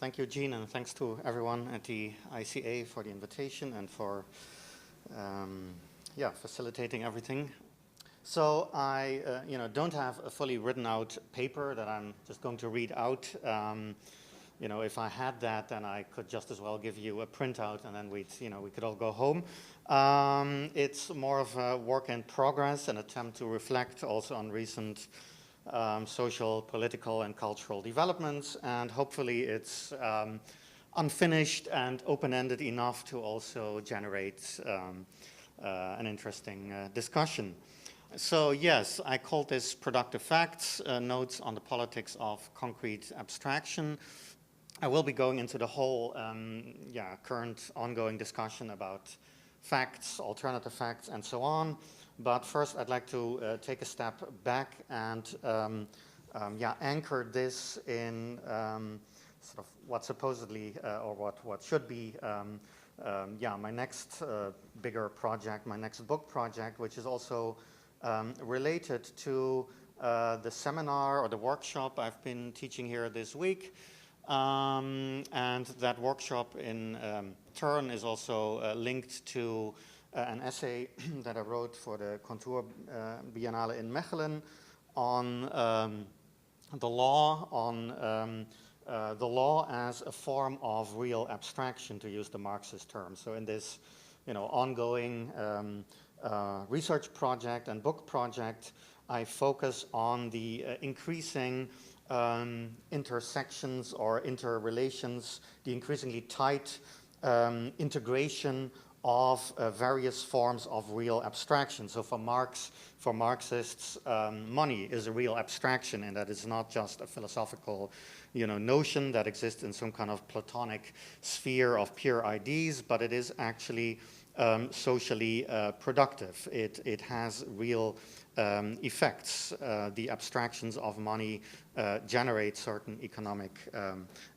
Thank you, Jean, and thanks to everyone at the ICA for the invitation and for facilitating everything. So I don't have a fully written out paper that I'm just going to read out. If I had that, then I could just as well give you a printout and then we could all go home. It's more of a work in progress, an attempt to reflect also on recent social, political, and cultural developments, and hopefully it's unfinished and open-ended enough to also generate an interesting discussion. So yes, I called this Productive Facts, Notes on the Politics of Concrete Abstraction. I will be going into the whole current ongoing discussion about facts, alternative facts, and so on. But first, I'd like to take a step back and anchor this in sort of what supposedly or what should be my next bigger project, my next book project, which is also related to the seminar or the workshop I've been teaching here this week. And that workshop in turn is also linked to an essay that I wrote for the Contour Biennale in Mechelen on the law as a form of real abstraction, to use the Marxist term. So in this ongoing research project and book project, I focus on the increasing intersections or interrelations, the increasingly tight integration of various forms of real abstraction. So for Marxists, money is a real abstraction, and that is not just a philosophical notion that exists in some kind of Platonic sphere of pure ideas, but it is actually socially productive. It has real effects. The abstractions of money generate certain economic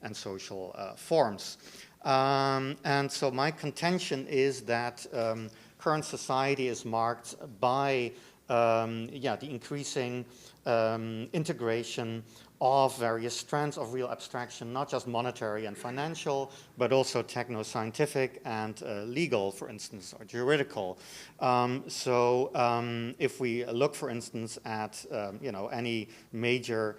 and social forms. And so my contention is that current society is marked by the increasing integration of various strands of real abstraction, not just monetary and financial, but also techno-scientific and legal, for instance, or juridical. If we look, for instance, at any major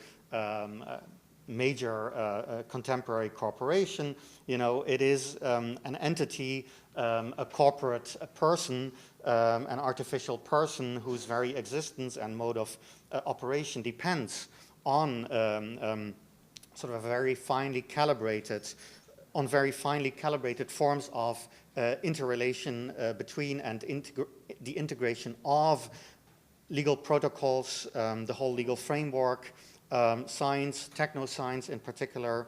contemporary corporation, it is an entity, a corporate person, an artificial person whose very existence and mode of operation depends on sort of a very finely calibrated forms of interrelation between and the integration of legal protocols, the whole legal framework, science, techno-science in particular,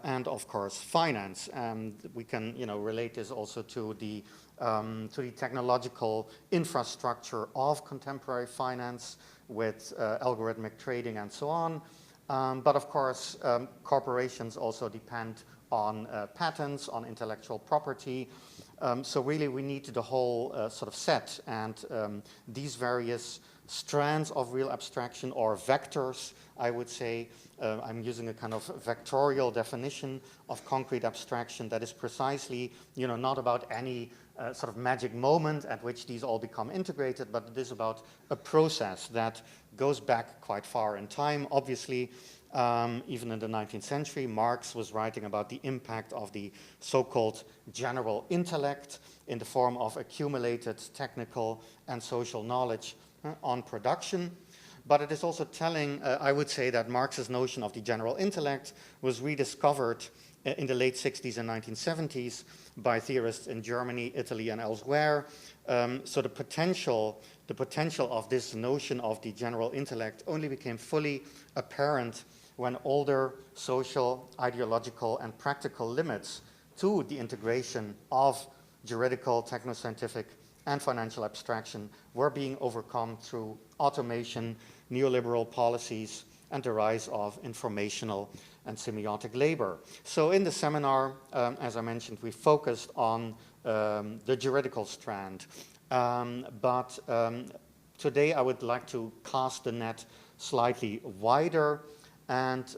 and of course finance. And we can relate this also to the technological infrastructure of contemporary finance with algorithmic trading and so on. But of course, corporations also depend on patents, on intellectual property. So really we need the whole sort of set, and these various strands of real abstraction, or vectors, I would say. I'm using a kind of vectorial definition of concrete abstraction that is precisely, not about any sort of magic moment at which these all become integrated, but it is about a process that goes back quite far in time. Obviously, even in the 19th century, Marx was writing about the impact of the so-called general intellect in the form of accumulated technical and social knowledge on production. But it is also telling, I would say, that Marx's notion of the general intellect was rediscovered in the late 60s and 1970s by theorists in Germany, Italy, and elsewhere. So the potential of this notion of the general intellect only became fully apparent when older social, ideological, and practical limits to the integration of juridical, technoscientific, and financial abstraction were being overcome through automation, neoliberal policies, and the rise of informational and semiotic labor. So in the seminar, as I mentioned, we focused on the juridical strand. But today I would like to cast the net slightly wider and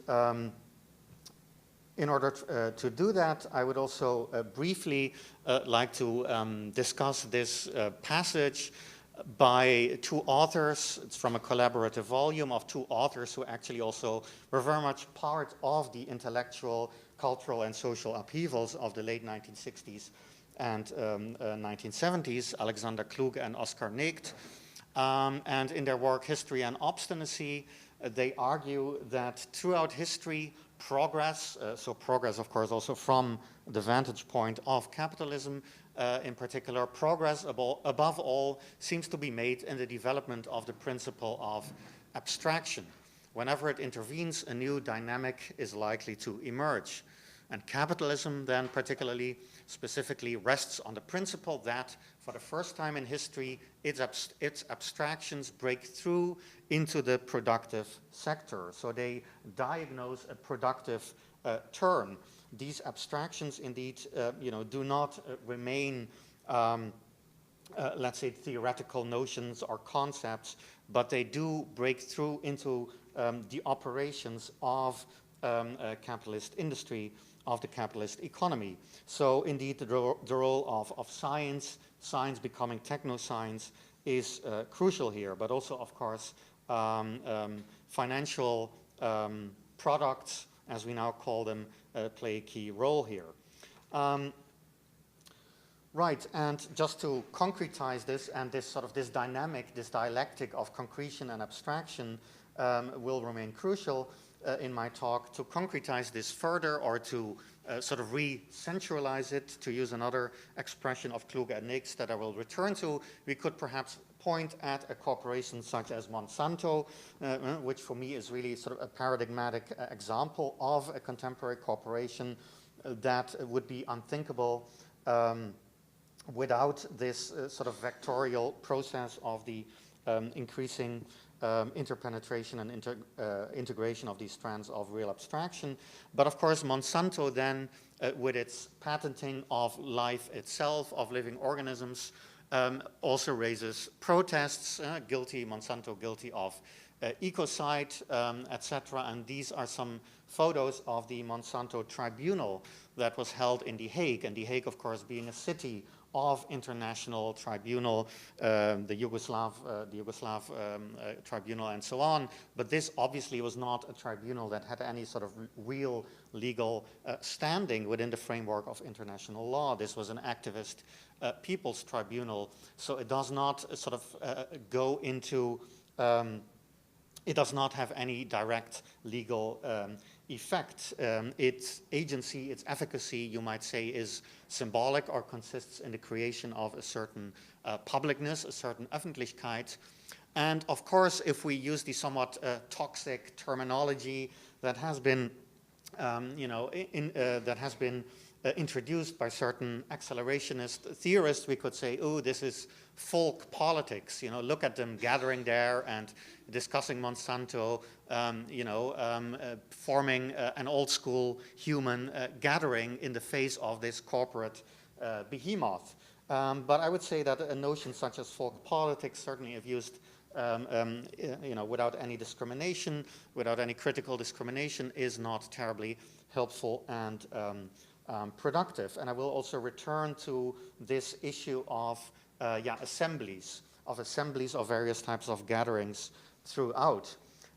In order to do that, I would also briefly like to discuss this passage by two authors. It's from a collaborative volume of two authors who actually also were very much part of the intellectual, cultural, and social upheavals of the late 1960s and 1970s, Alexander Kluge and Oskar Negt. And in their work, History and Obstinacy, they argue that throughout history, progress, so progress, of course, also from the vantage point of capitalism, in particular, progress above all seems to be made in the development of the principle of abstraction. Whenever it intervenes, a new dynamic is likely to emerge. And capitalism then particularly, specifically, rests on the principle that for the first time in history, its abstractions break through into the productive sector. So they diagnose a productive turn. These abstractions indeed do not remain, let's say, theoretical notions or concepts, but they do break through into the operations of capitalist industry, of the capitalist economy. So indeed, the role of science becoming technoscience is crucial here, but also, of course, financial products, as we now call them, play a key role here. Right, and just to concretize this, and this sort of this dynamic, this dialectic of concretion and abstraction will remain crucial in my talk. To concretize this further, or to sort of re-centralize it, to use another expression of Kluge and Nix that I will return to, we could perhaps point at a corporation such as Monsanto, which for me is really sort of a paradigmatic example of a contemporary corporation that would be unthinkable without this sort of vectorial process of the increasing interpenetration and integration of these strands of real abstraction. But of course, Monsanto then, with its patenting of life itself, of living organisms, also raises protests, Monsanto guilty of ecocide, etc. And these are some photos of the Monsanto tribunal that was held in The Hague. And The Hague, of course, being a city of international tribunal, the Yugoslav tribunal and so on. But this obviously was not a tribunal that had any sort of real legal standing within the framework of international law. This was an activist people's tribunal. So it does not sort of go into, it does not have any direct legal effect. Its agency, its efficacy, you might say, is symbolic or consists in the creation of a certain publicness, a certain Öffentlichkeit. And of course, if we use the somewhat toxic terminology that has been, introduced by certain accelerationist theorists, we could say, oh, this is folk politics. Look at them gathering there and discussing Monsanto, forming an old school human gathering in the face of this corporate behemoth. But I would say that a notion such as folk politics, certainly if used without any discrimination, without any critical discrimination, is not terribly helpful and productive. And I will also return to this issue of assemblies of various types of gatherings throughout.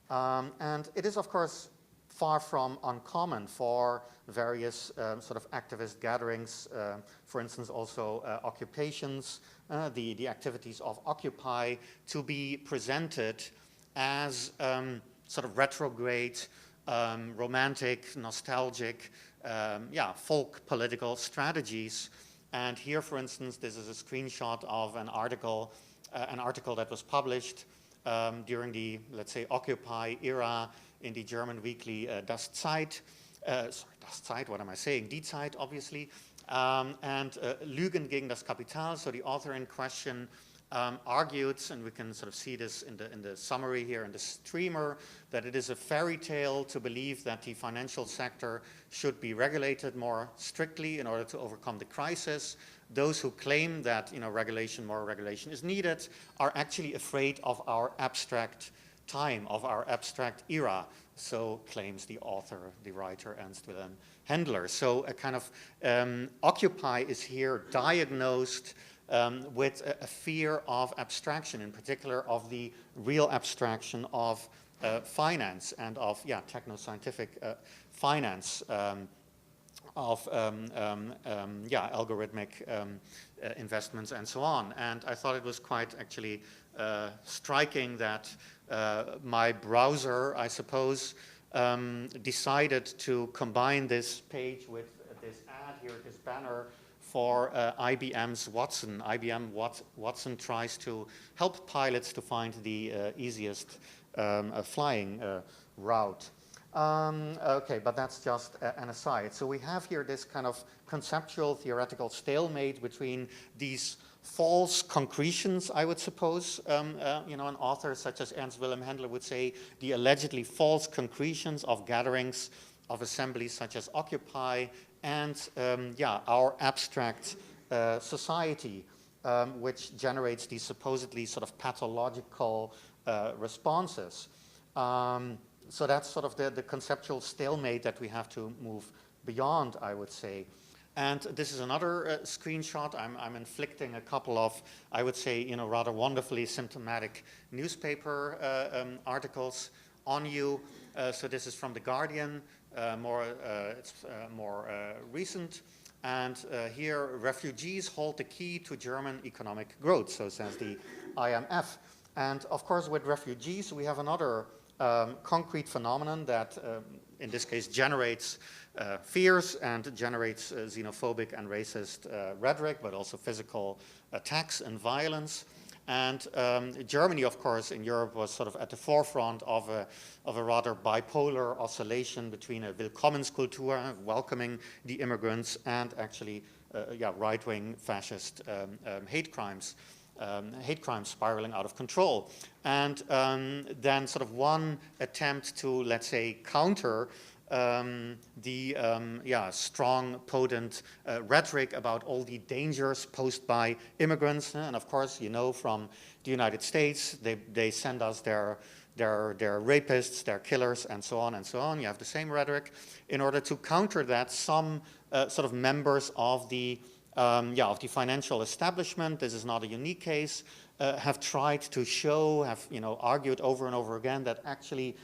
And it is, of course, far from uncommon for various sort of activist gatherings, for instance, also occupations, the activities of Occupy, to be presented as sort of retrograde, romantic, nostalgic, folk political strategies. And here, for instance, this is a screenshot of an article that was published during the, let's say, Occupy era in the German weekly Das Zeit. Das Zeit, what am I saying? Die Zeit, obviously. And Lügen gegen das Kapital, so the author in question argued, and we can sort of see this in the summary here in the streamer, that it is a fairy tale to believe that the financial sector should be regulated more strictly in order to overcome the crisis. Those who claim that more regulation is needed are actually afraid of our abstract time, of our abstract era. So claims the author, the writer, Ernst Wilhelm Händler. So a kind of Occupy is here diagnosed with a fear of abstraction, in particular of the real abstraction of finance and of, techno-scientific finance, of algorithmic investments and so on. And I thought it was quite actually striking that my browser, I suppose, decided to combine this page with this ad here, this banner for IBM's Watson. IBM Watson tries to help pilots to find the easiest flying route. Okay, but that's just an aside. So we have here this kind of conceptual theoretical stalemate between these false concretions, I would suppose. An author such as Ernst Wilhelm Händler would say the allegedly false concretions of gatherings of assemblies such as Occupy and our abstract society, which generates these supposedly sort of pathological responses. So that's sort of the conceptual stalemate that we have to move beyond, I would say. And this is another screenshot. I'm inflicting a couple of, I would say, rather wonderfully symptomatic newspaper articles on you. So this is from The Guardian, it's more recent. And here, refugees hold the key to German economic growth, so says the IMF. And of course, with refugees, we have another concrete phenomenon that, in this case, generates fears and generates xenophobic and racist rhetoric, but also physical attacks and violence. And Germany, of course, in Europe was sort of at the forefront of a rather bipolar oscillation between a Willkommenskultur, welcoming the immigrants, and actually, right-wing fascist hate crimes spiraling out of control. And then sort of one attempt to, let's say, counter the strong, potent rhetoric about all the dangers posed by immigrants. And of course, from the United States, they send us their rapists, their killers, and so on and so on. You have the same rhetoric. In order to counter that, some sort of members of the financial establishment, this is not a unique case, have tried to show, argued over and over again that actually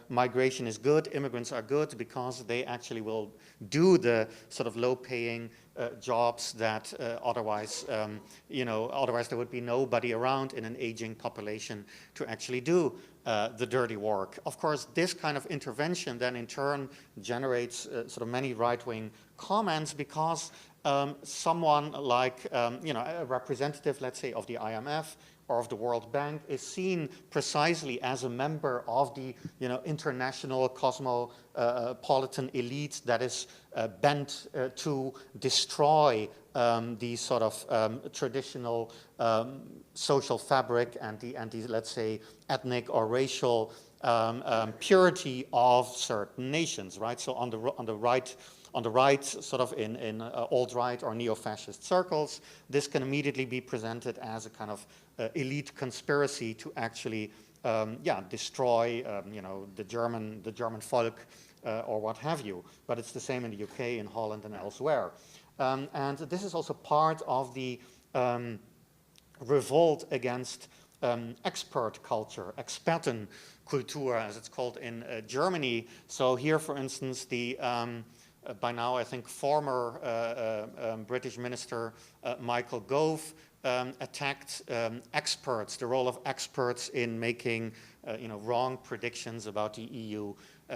migration is good, immigrants are good, because they actually will do the sort of low-paying jobs that otherwise there would be nobody around in an aging population to actually do the dirty work. Of course, this kind of intervention then in turn generates sort of many right-wing comments, because someone like, a representative, let's say, of the IMF or of the World Bank is seen precisely as a member of the, international cosmopolitan elite that is bent to destroy the sort of traditional social fabric and the, let's say, ethnic or racial purity of certain nations, right? So on the right, sort of in alt-right or neo-fascist circles, this can immediately be presented as a kind of elite conspiracy to actually, destroy, the German folk or what have you. But it's the same in the UK, in Holland, and elsewhere. And this is also part of the revolt against expert culture, Expertenkultur, as it's called in Germany. So here, for instance, the by now, I think, former British Minister Michael Gove attacked experts, the role of experts in making wrong predictions about the EU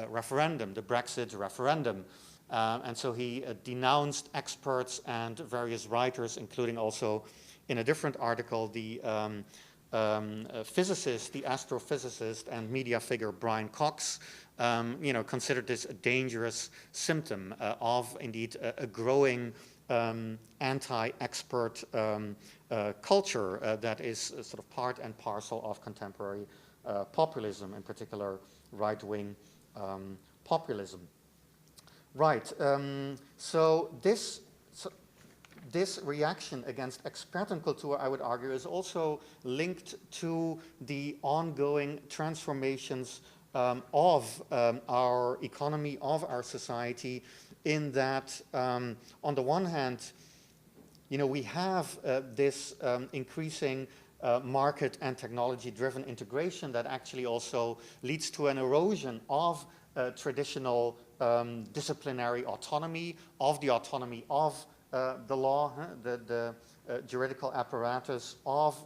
referendum, the Brexit referendum. And so he denounced experts and various writers, including also in a different article, the physicist, the astrophysicist and media figure Brian Cox, considered this a dangerous symptom of, indeed, a growing anti-expert culture that is sort of part and parcel of contemporary populism, in particular right-wing populism. Right, so this reaction against Expertenkultur, I would argue, is also linked to the ongoing transformations of our economy, of our society, in that, on the one hand, we have this increasing market and technology-driven integration that actually also leads to an erosion of traditional disciplinary autonomy, of the autonomy of the law, the juridical apparatus, of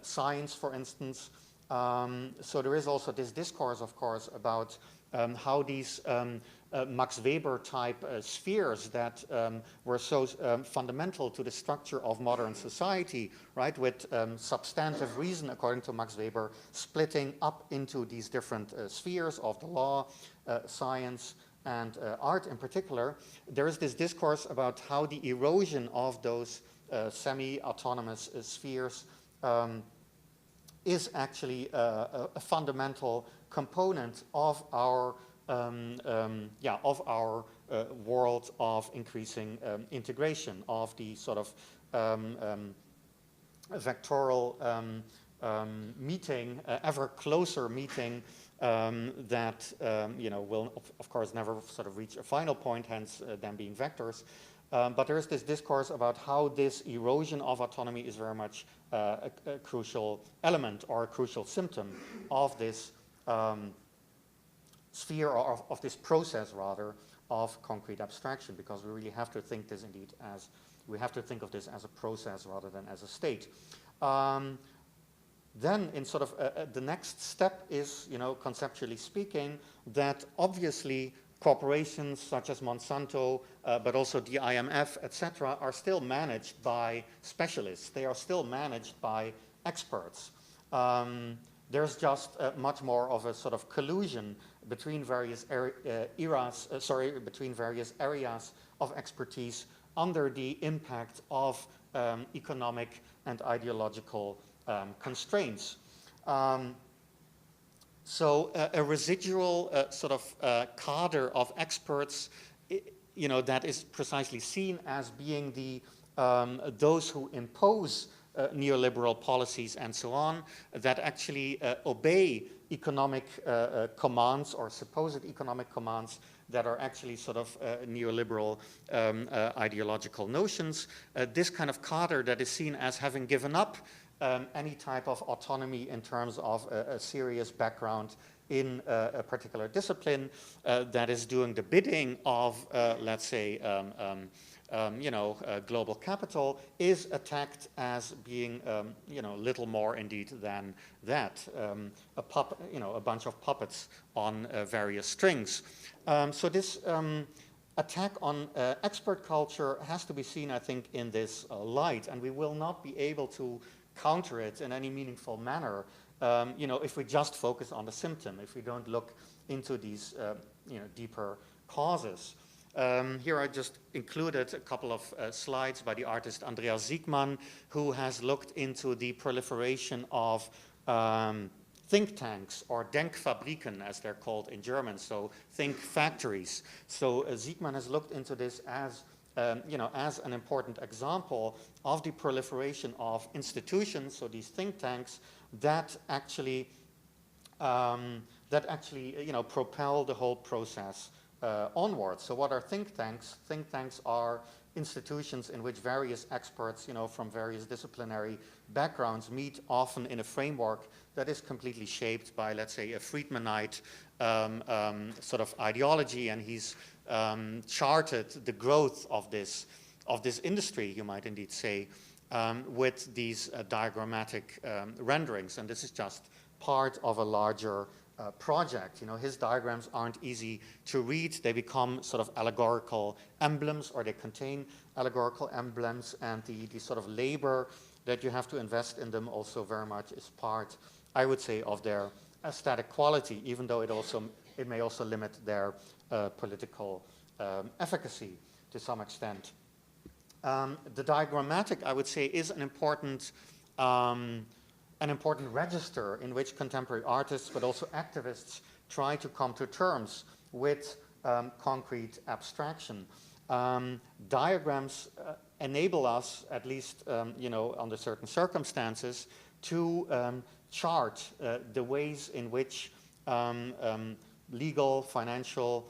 science, for instance. So there is also this discourse, of course, about how these Max Weber type spheres that were so fundamental to the structure of modern society, right, with substantive reason, according to Max Weber, splitting up into these different spheres of the law, science, and art in particular. There is this discourse about how the erosion of those semi-autonomous spheres is actually a fundamental component of our world of increasing integration, of the sort of vectoral meeting, ever closer meeting that will of course never sort of reach a final point, hence them being vectors. But there is this discourse about how this erosion of autonomy is very much a crucial element or a crucial symptom of this sphere, or of this process rather, of concrete abstraction, because we really have to think this indeed as, we have to think of this as a process rather than as a state. Then in sort of the next step is, conceptually speaking, that obviously corporations such as Monsanto, but also the IMF, etc., are still managed by specialists. They are still managed by experts. There's just much more of a sort of collusion between various between various areas of expertise under the impact of economic and ideological constraints. So a residual sort of cadre of experts, that is precisely seen as being the those who impose neoliberal policies and so on, that actually obey economic commands or supposed economic commands that are actually sort of neoliberal ideological notions. This kind of cadre that is seen as having given up any type of autonomy in terms of a serious background in a particular discipline, that is doing the bidding of, let's say, global capital, is attacked as being, little more indeed than that, a bunch of puppets on various strings. So this attack on expert culture has to be seen, I think, in this light, and we will not be able to counter it in any meaningful manner, if we just focus on the symptom, if we don't look into these, deeper causes. Here I just included a couple of slides by the artist Andreas Siegmann, who has looked into the proliferation of think tanks, or Denkfabriken, as they're called in German, so think factories. So Siegmann has looked into this as as an important example of the proliferation of institutions, so these think tanks that actually propel the whole process onwards. So what are think tanks? Think tanks are institutions in which various experts, from various disciplinary backgrounds meet, often in a framework that is completely shaped by, let's say, a Friedmanite sort of ideology, and he's charted the growth of this industry, you might indeed say, with these diagrammatic renderings. And this is just part of a larger project. His diagrams aren't easy to read. They become sort of allegorical emblems, or they contain allegorical emblems, and the sort of labor that you have to invest in them also very much is part, I would say, of their aesthetic quality, even though it may also limit their political efficacy to some extent. The diagrammatic, I would say, is an important register in which contemporary artists, but also activists, try to come to terms with concrete abstraction. Diagrams enable us, at least under certain circumstances, to chart the ways in which legal, financial,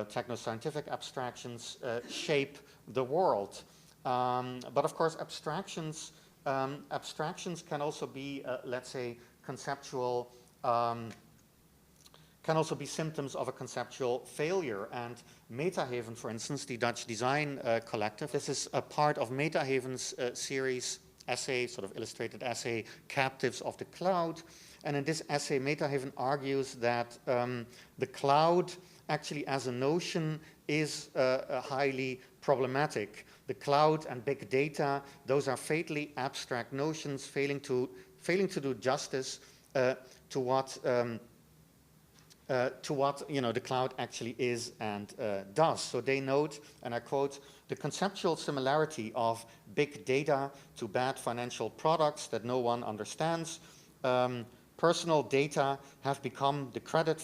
techno-scientific abstractions shape the world. But of course, abstractions can also be, let's say, conceptual, can also be symptoms of a conceptual failure. And Metahaven, for instance, the Dutch design collective, this is a part of Metahaven's series essay, sort of illustrated essay, Captives of the Cloud. And in this essay, Metahaven argues that the cloud actually as a notion is highly problematic. The cloud and big data, those are fatally abstract notions, failing to do justice to what the cloud actually is and does. So they note, and I quote, "The conceptual similarity of big data to bad financial products that no one understands. Personal data have become the credit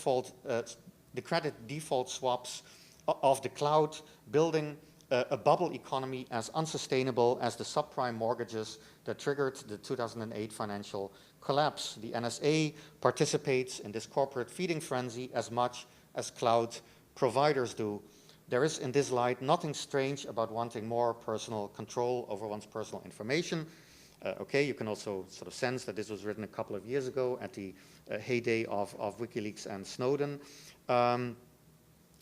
default swaps of the cloud, building a bubble economy as unsustainable as the subprime mortgages that triggered the 2008 financial collapse. The NSA participates in this corporate feeding frenzy as much as cloud providers do. There is in this light nothing strange about wanting more personal control over one's personal information." Okay, you can also sort of sense that this was written a couple of years ago at the heyday of WikiLeaks and Snowden.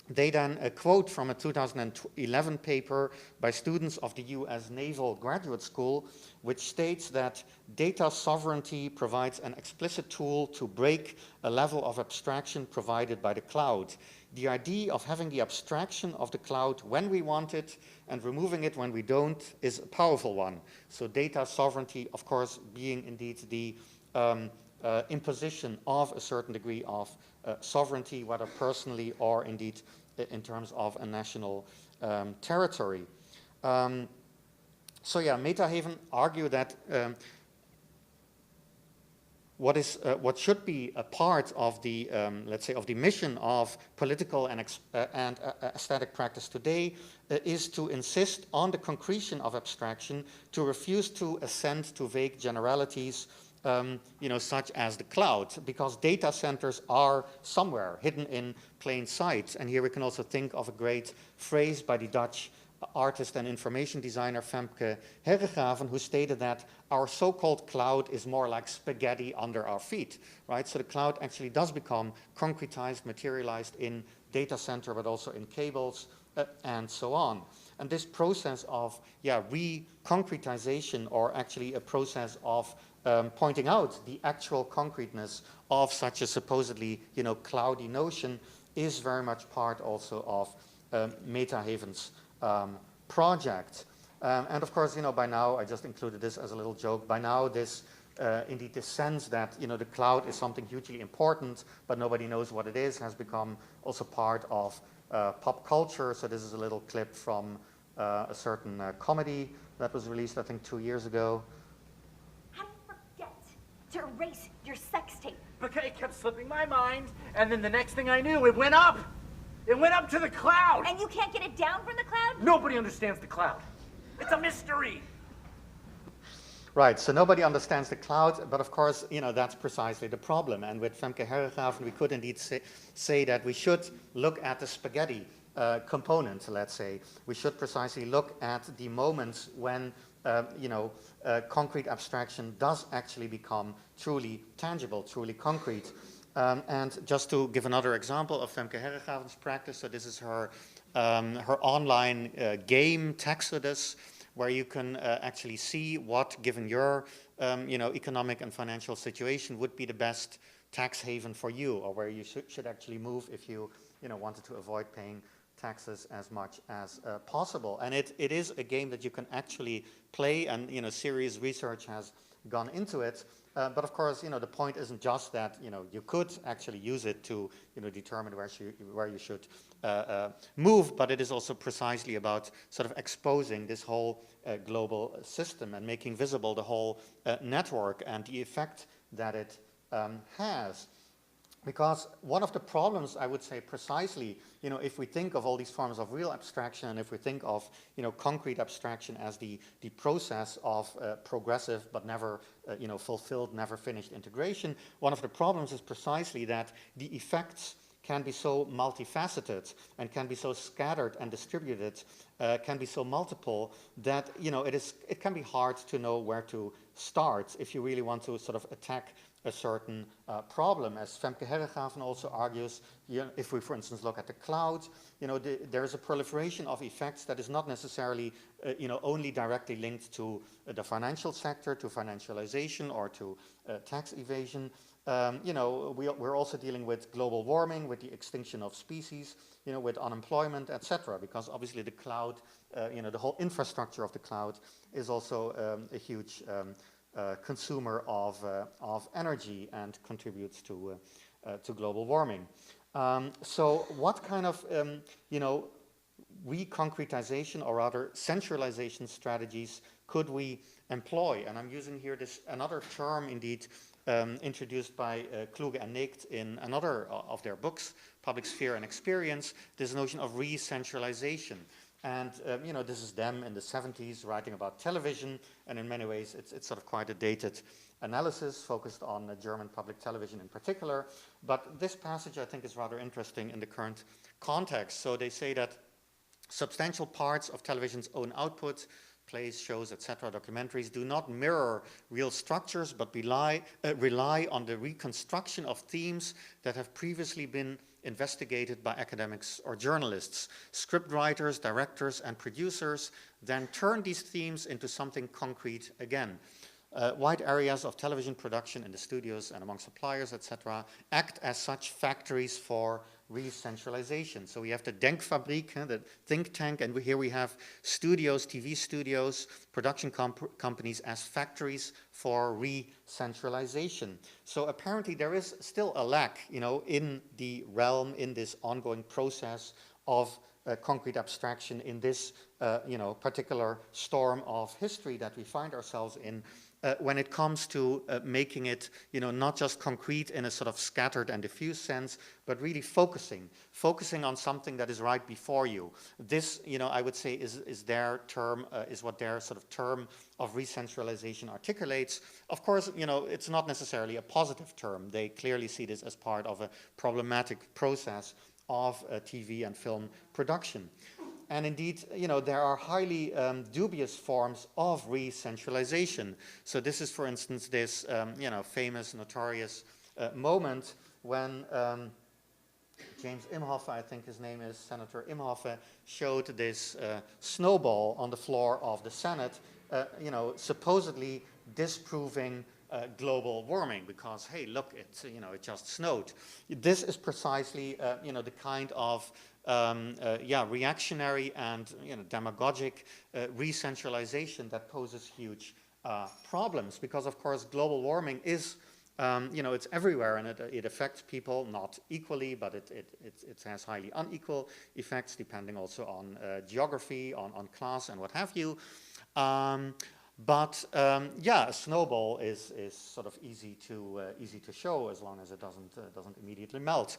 They then quote from a 2011 paper by students of the US Naval Graduate School, which states that data sovereignty provides an explicit tool to break a level of abstraction provided by the cloud. The idea of having the abstraction of the cloud when we want it and removing it when we don't is a powerful one. So data sovereignty, of course, being indeed the imposition of a certain degree of sovereignty, whether personally or indeed in terms of a national territory. So yeah, Metahaven argue that what should be a part of the, let's say, of the mission of political and aesthetic practice today is to insist on the concretion of abstraction, to refuse to assent to vague generalities, such as the cloud, because data centers are somewhere hidden in plain sight. And here we can also think of a great phrase by the Dutch artist and information designer Femke Herregraven, who stated that our so-called cloud is more like spaghetti under our feet, right? So the cloud actually does become concretized, materialized in data center, but also in cables and so on. And this process of, re-concretization, or actually a process of pointing out the actual concreteness of such a supposedly, cloudy notion is very much part also of Metahaven's project. And of course, by now, I just included this as a little joke, by now this, indeed this sense that, the cloud is something hugely important, but nobody knows what it is, has become also part of pop culture. So this is a little clip from a certain comedy that was released, I think, 2 years ago. How do you forget to erase your sex tape? Because it kept slipping my mind, and then the next thing I knew, it went up. It went up to the cloud. And you can't get it down from the cloud? Nobody understands the cloud. It's a mystery. Right, so nobody understands the cloud, but of course, that's precisely the problem. And with Femke Herregraven, we could indeed say that we should look at the spaghetti component, let's say. We should precisely look at the moments when, concrete abstraction does actually become truly tangible, truly concrete. And just to give another example of Femke Herregraven's practice, so this is her online game, Taxodus, where you can actually see what, given your economic and financial situation, would be the best tax haven for you, or where you should actually move if you wanted to avoid paying taxes as much as possible. And it is a game that you can actually play, and serious research has gone into it. But of course, the point isn't just that you could actually use it to determine where you should move, but it is also precisely about sort of exposing this whole global system and making visible the whole network and the effect that it has. Because one of the problems, I would say precisely, if we think of all these forms of real abstraction, and if we think of, concrete abstraction as the process of progressive but never, fulfilled, never finished integration, one of the problems is precisely that the effects can be so multifaceted and can be so scattered and distributed, can be so multiple that, it can be hard to know where to start if you really want to sort of attack a certain problem. As Femke Herregaven also argues, if we, for instance, look at the cloud, there is a proliferation of effects that is not necessarily, only directly linked to the financial sector, to financialization, or to tax evasion. We're also dealing with global warming, with the extinction of species, with unemployment, etc. Because obviously the cloud, the whole infrastructure of the cloud is also a huge consumer of energy and contributes to global warming. So what kind of reconcretization, or rather centralization strategies could we employ? And I'm using here another term indeed introduced by Kluge and Negt in another of their books, Public Sphere and Experience, this notion of re-centralization. And, this is them in the 70s writing about television, and in many ways it's sort of quite a dated analysis focused on German public television in particular. But this passage, I think, is rather interesting in the current context. So they say that substantial parts of television's own output, plays, shows, etc., documentaries, do not mirror real structures, but rely on the reconstruction of themes that have previously been investigated by academics or journalists. Scriptwriters, directors, and producers then turn these themes into something concrete again. Wide areas of television production in the studios and among suppliers, etc., act as such factories for re-centralization. So we have the Denkfabrik, the think tank, and here we have studios, TV studios, production companies as factories for re-centralization. So apparently there is still a lack, in the realm, in this ongoing process of concrete abstraction, in this, particular storm of history that we find ourselves in, when it comes to making it, not just concrete in a sort of scattered and diffuse sense, but really focusing on something that is right before you. This, I would say, is their term, is what their sort of term of re-centralization articulates. Of course, it's not necessarily a positive term. They clearly see this as part of a problematic process of TV and film production. And indeed, there are highly dubious forms of re-centralization. So this is, for instance, this, famous, notorious moment when James Imhoff, I think his name is, Senator Imhoff, showed this snowball on the floor of the Senate, supposedly disproving global warming because, hey, look, it just snowed. This is precisely, the kind of reactionary and demagogic re-centralization that poses huge problems, because of course global warming is it's everywhere, and it affects people not equally, but it has highly unequal effects depending also on geography, on class, and what have you. But a snowball is sort of easy to show as long as it doesn't immediately melt.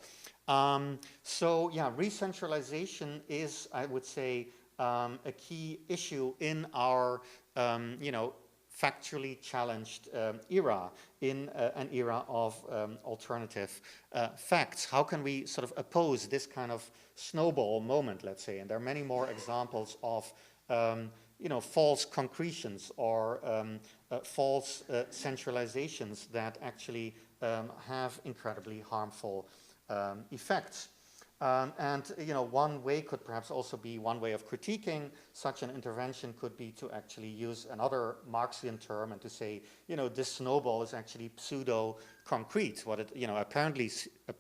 Re-centralization is, I would say, a key issue in our factually challenged era, in an era of alternative facts. How can we sort of oppose this kind of snowball moment, let's say? And there are many more examples of false concretions or false centralizations that actually have incredibly harmful effects. One way could perhaps also be, one way of critiquing such an intervention could be to actually use another Marxian term and to say, this snowball is actually pseudo-concrete. What it, apparently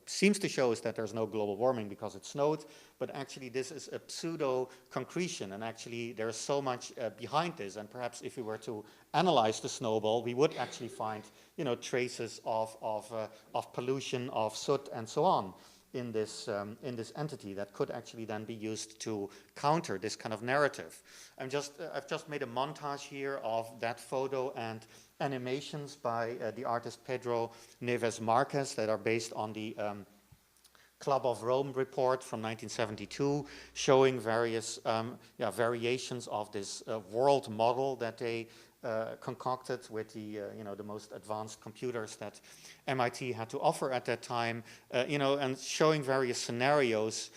seems to show is that there's no global warming because it snowed, but actually this is a pseudo-concretion, and actually there's so much behind this, and perhaps if we were to analyze the snowball, we would actually find, traces of pollution, of soot, and so on in this entity that could actually then be used to counter this kind of narrative. I've just made a montage here of that photo and animations by the artist Pedro Neves Marquez that are based on the Club of Rome report from 1972, showing various variations of this world model that they concocted with the the most advanced computers that MIT had to offer at that time, and showing various scenarios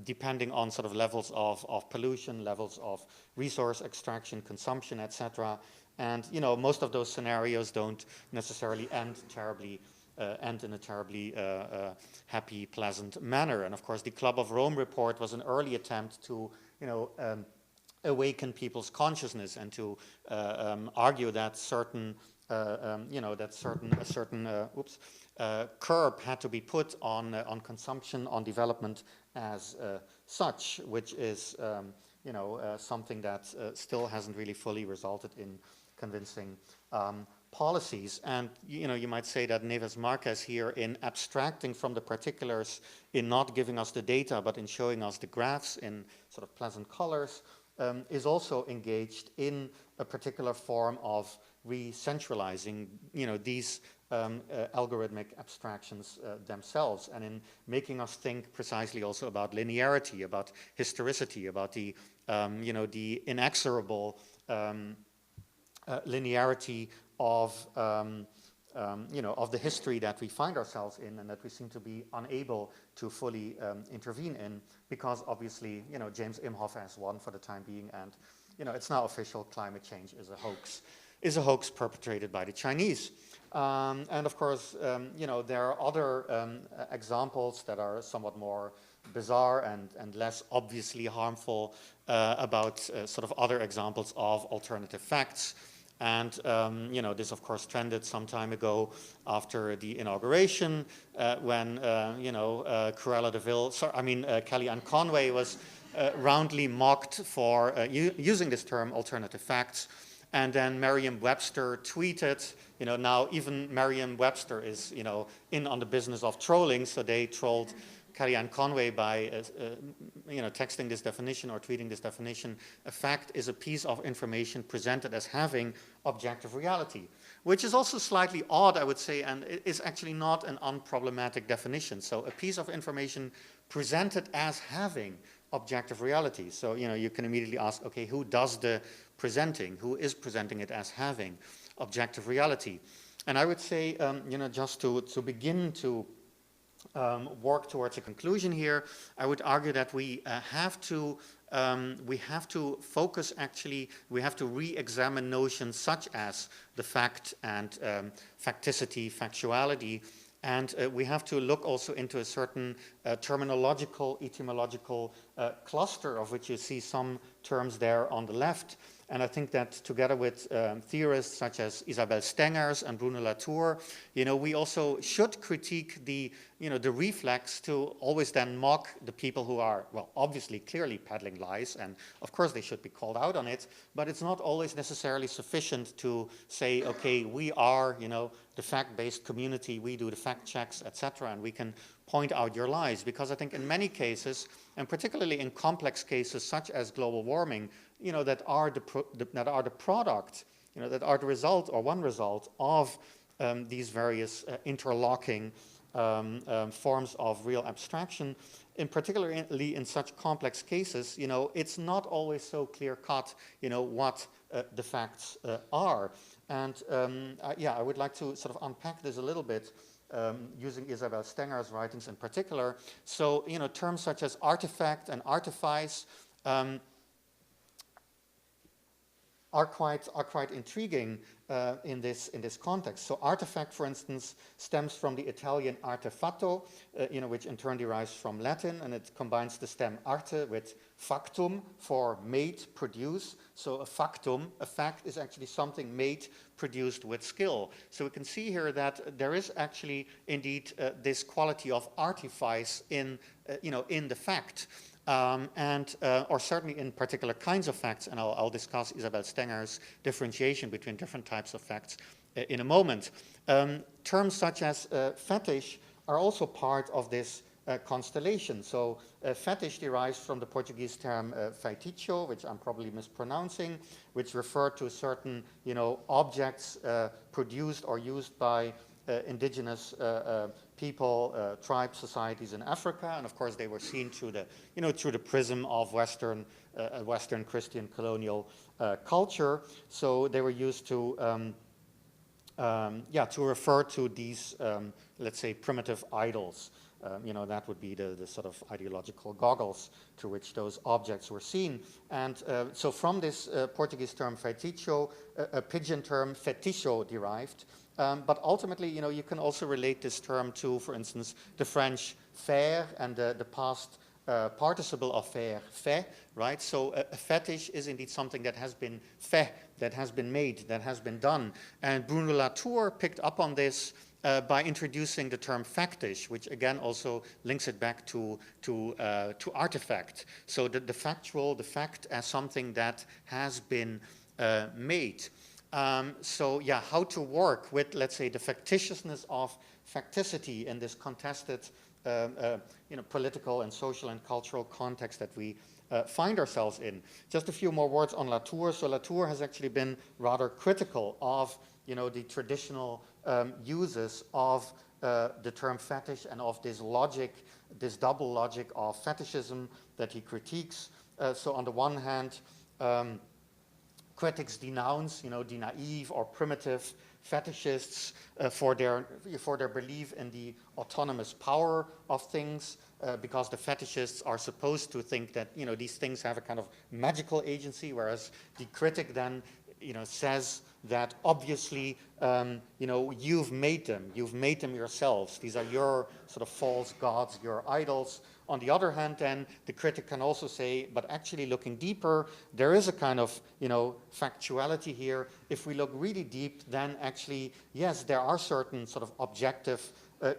depending on sort of levels of pollution, levels of resource extraction, consumption, etc. And most of those scenarios don't necessarily end in a terribly happy, pleasant manner. And of course, the Club of Rome report was an early attempt to, awaken people's consciousness and to argue that certain curb had to be put on consumption, on development as such, which is something that still hasn't really fully resulted in convincing policies. And you might say that Neves Marquez here, in abstracting from the particulars, in not giving us the data but in showing us the graphs in sort of pleasant colors, is also engaged in a particular form of re-centralizing these algorithmic abstractions themselves, and in making us think precisely also about linearity, about historicity, about the the inexorable linearity of the history that we find ourselves in and that we seem to be unable to fully intervene in, because obviously James Imhoff has won for the time being, and it's now official, climate change is a hoax perpetrated by the Chinese. And of course there are other examples that are somewhat more bizarre and less obviously harmful about sort of other examples of alternative facts. And this of course trended some time ago after the inauguration when Cruella de Vil, Kellyanne Conway was roundly mocked for using this term alternative facts. And then Merriam-Webster tweeted, now even Merriam-Webster is in on the business of trolling, so they trolled Kellyanne Conway by texting this definition or tweeting this definition: a fact is a piece of information presented as having objective reality, which is also slightly odd, I would say, and it is actually not an unproblematic definition. So a piece of information presented as having objective reality. So you can immediately ask, okay, who does the presenting? Who is presenting it as having objective reality? And I would say, just to begin to work towards a conclusion here, I would argue that we have to focus, actually, we have to re-examine notions such as the fact and facticity, factuality, and we have to look also into a certain terminological, etymological cluster, of which you see some terms there on the left. And I think that together with theorists such as Isabelle Stengers and Bruno Latour, we also should critique the reflex to always then mock the people who are, well, obviously clearly peddling lies, and of course they should be called out on it, but it's not always necessarily sufficient to say, okay, we are, the fact-based community, we do the fact checks, etc., and we can point out your lies, because I think in many cases, and particularly in complex cases such as global warming, that are the product, that are the result or one result of these various interlocking forms of real abstraction. In particularly in such complex cases, it's not always so clear-cut, what the facts are. And I would like to sort of unpack this a little bit, using Isabelle Stenger's writings in particular. So, terms such as artifact and artifice are quite intriguing in this context. So artifact, for instance, stems from the Italian artefatto, which in turn derives from Latin, and it combines the stem arte with factum for made, produce. So a factum, a fact, is actually something made, produced with skill. So we can see here that there is actually indeed this quality of artifice in the fact. Or certainly in particular kinds of facts, and I'll discuss Isabelle Stenger's differentiation between different types of facts in a moment. Terms such as fetish are also part of this constellation. So fetish derives from the Portuguese term feitiço, which I'm probably mispronouncing, which referred to certain, objects produced or used by indigenous people, tribes, societies in Africa, and of course they were seen through the, through the prism of Western Christian colonial culture. So they were used to, to refer to these, let's say, primitive idols. That would be the sort of ideological goggles through which those objects were seen. And so from this Portuguese term feitiço, a pidgin term feticho derived. But ultimately, you can also relate this term to, for instance, the French faire and the past participle of faire, fait, right? So a fetish is indeed something that has been fait, that has been made, that has been done. And Bruno Latour picked up on this by introducing the term factish, which again also links it back to artifact. So the factual, the fact as something that has been made. So yeah, how to work with, let's say, the factitiousness of facticity in this contested political and social and cultural context that we find ourselves in. Just a few more words on Latour. So Latour has actually been rather critical of the traditional uses of the term fetish and of this logic, this double logic of fetishism that he critiques. So on the one hand, critics denounce, the naive or primitive fetishists for their belief in the autonomous power of things, because the fetishists are supposed to think that these things have a kind of magical agency, whereas the critic then says that obviously you've made them yourselves. These are your sort of false gods, your idols. On the other hand, then the critic can also say, but actually looking deeper, there is a kind of factuality here. If we look really deep, then actually, yes, there are certain sort of objective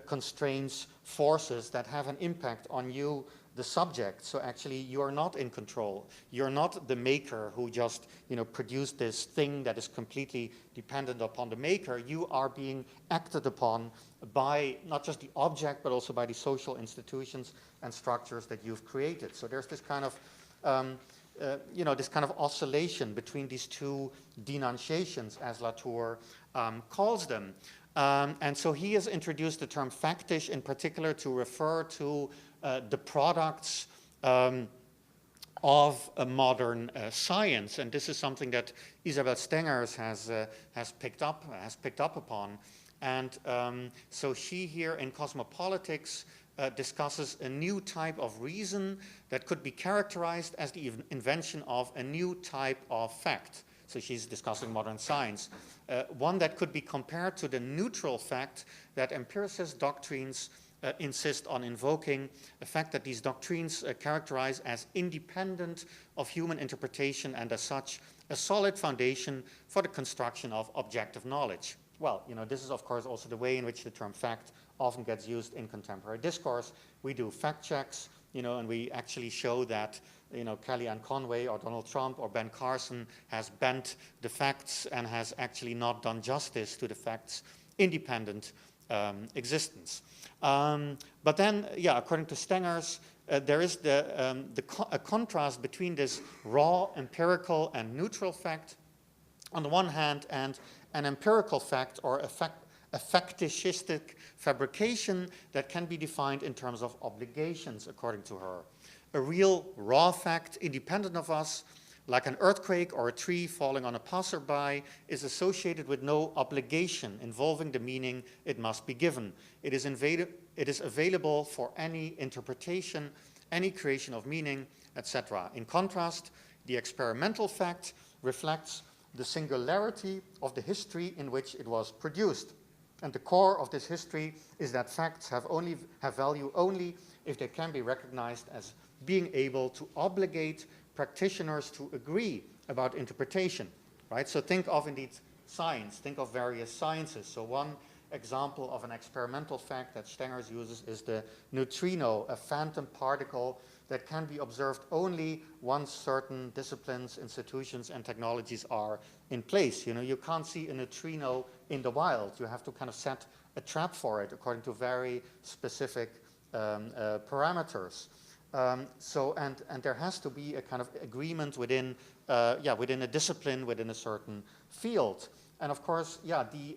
constraints, forces that have an impact on you, the subject. So actually you are not in control. You're not the maker who just produced this thing that is completely dependent upon the maker. You are being acted upon by not just the object, but also by the social institutions and structures that you've created. So there's this kind of this kind of oscillation between these two denunciations, as Latour calls them. And so he has introduced the term factish in particular to refer to the products of a modern science, and this is something that Isabel Stengers has picked up upon. And so she here in Cosmopolitics discusses a new type of reason that could be characterized as the invention of a new type of fact. So she's discussing modern science. One that could be compared to the neutral fact that empiricist doctrines insist on invoking, a fact that these doctrines characterize as independent of human interpretation and as such a solid foundation for the construction of objective knowledge. Well, this is of course also the way in which the term fact often gets used in contemporary discourse. We do fact checks, and we actually show that Kellyanne Conway or Donald Trump or Ben Carson has bent the facts and has actually not done justice to the facts' independent existence. But then, according to Stengers, there is a contrast between this raw, empirical, and neutral fact on the one hand, and an empirical fact or a factishistic fabrication that can be defined in terms of obligations, according to her. A real raw fact, independent of us, like an earthquake or a tree falling on a passerby, is associated with no obligation involving the meaning it must be given. It is available for any interpretation, any creation of meaning, etc. In contrast, the experimental fact reflects the singularity of the history in which it was produced. And the core of this history is that facts have value only if they can be recognized as being able to obligate practitioners to agree about interpretation, right? So think of indeed science, think of various sciences. So one example of an experimental fact that Stengers uses is the neutrino, a phantom particle that can be observed only once certain disciplines, institutions, and technologies are in place. You can't see a neutrino in the wild. You have to kind of set a trap for it according to very specific parameters. And there has to be a kind of agreement within, within a discipline, within a certain field. And of course, the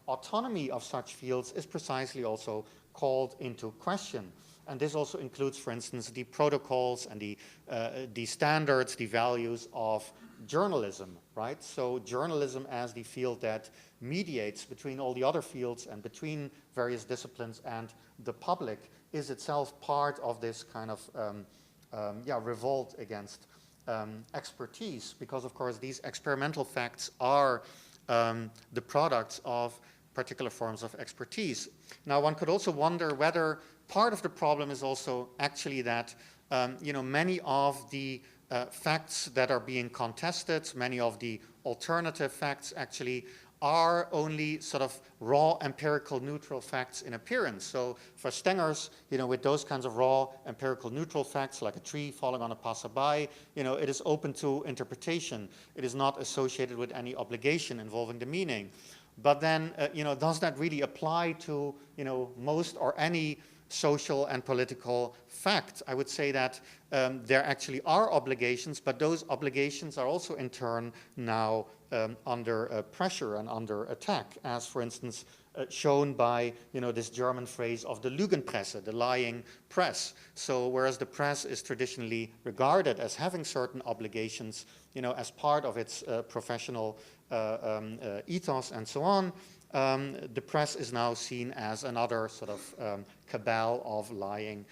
autonomy of such fields is precisely also called into question. And this also includes, for instance, the protocols and the standards, the values of journalism, right? So journalism as the field that mediates between all the other fields and between various disciplines and the public is itself part of this kind of revolt against expertise, because of course these experimental facts are the products of particular forms of expertise. Now one could also wonder whether part of the problem is also actually that many of the facts that are being contested, many of the alternative facts actually are only sort of raw empirical neutral facts in appearance. So for Stengers, with those kinds of raw empirical neutral facts like a tree falling on a passerby, it is open to interpretation. It is not associated with any obligation involving the meaning. But then, does that really apply to, most or any social and political fact? I would say that there actually are obligations, but those obligations are also in turn now under pressure and under attack, as for instance shown by this German phrase of the Lügenpresse, the lying press. So whereas the press is traditionally regarded as having certain obligations, as part of its professional ethos and so on, the press is now seen as another sort of cabal of lying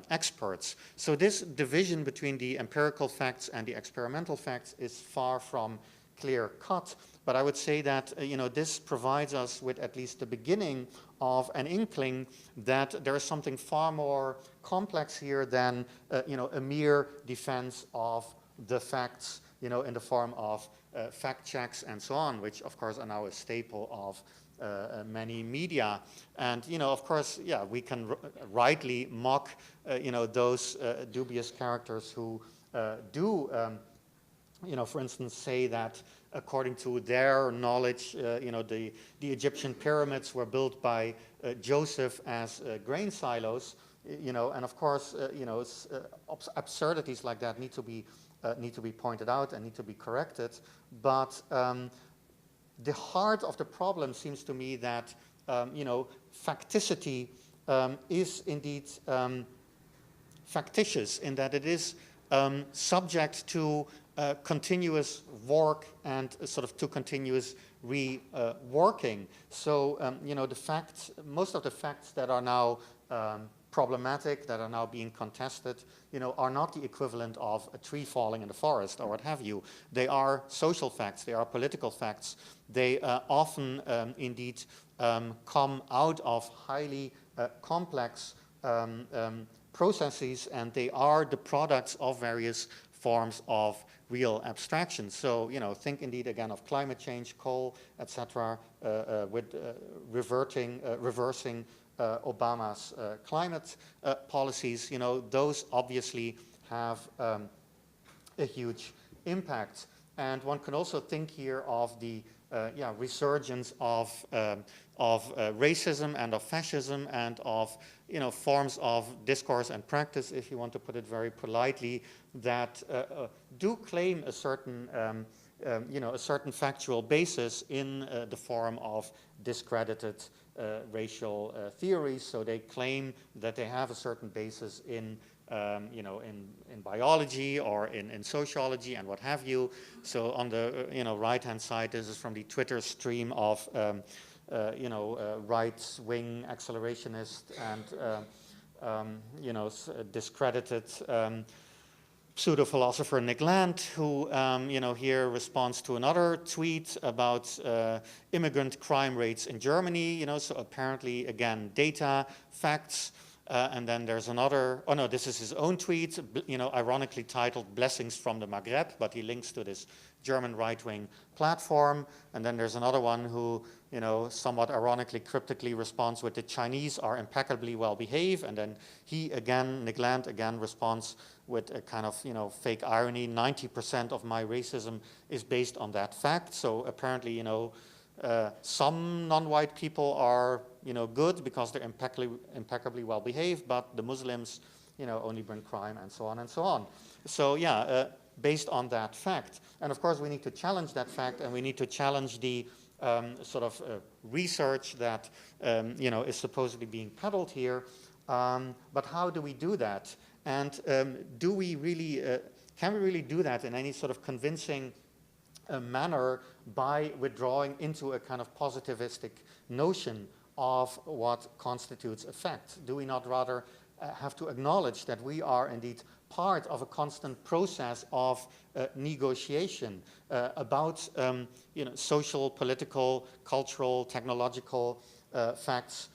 experts. So this division between the empirical facts and the experimental facts is far from clear-cut, but I would say that this provides us with at least the beginning of an inkling that there is something far more complex here than a mere defense of the facts, in the form of fact checks and so on, which of course are now a staple of many media. And of course, we can rightly mock those dubious characters who do for instance, say that according to their knowledge, the Egyptian pyramids were built by Joseph as grain silos, and of course, absurdities like that need to be pointed out and need to be corrected. But the heart of the problem seems to me that, facticity is indeed factitious in that it is subject to continuous work and sort of to continuous reworking. So, most of the facts that are now problematic, that are now being contested, are not the equivalent of a tree falling in the forest or what have you. They are social facts, they are political facts. They often indeed come out of highly complex processes, and they are the products of various forms of real abstraction. So, think indeed again of climate change, coal, etc., with reversing Obama's climate policies. Those obviously have a huge impact. And one can also think here of the resurgence of racism and of fascism and of forms of discourse and practice, if you want to put it very politely, that do claim a certain a certain factual basis in the form of discredited racial theories. So they claim that they have a certain basis in in biology or in sociology and what have you. So on the right-hand side, this is from the Twitter stream of right-wing accelerationist and discredited pseudo-philosopher Nick Land, who here responds to another tweet about immigrant crime rates in Germany. So apparently, again, data, facts. And then there's another, oh no, this is his own tweet, ironically titled Blessings from the Maghreb, but he links to this German right-wing platform. And then there's another one who, somewhat ironically, cryptically responds with the Chinese are impeccably well behaved. And then he again, Nick Land again responds with a kind of, fake irony. 90% of my racism is based on that fact. So apparently, some non-white people are good because they're impeccably well behaved, but the Muslims, only bring crime and so on and so on. So yeah, based on that fact. And of course, we need to challenge that fact, and we need to challenge the research that is supposedly being peddled here. But how do we do that? And do we really, can we really do that in any sort of convincing manner by withdrawing into a kind of positivistic notion of what constitutes a fact? Do we not rather have to acknowledge that we are indeed part of a constant process of negotiation about social, political, cultural, technological facts,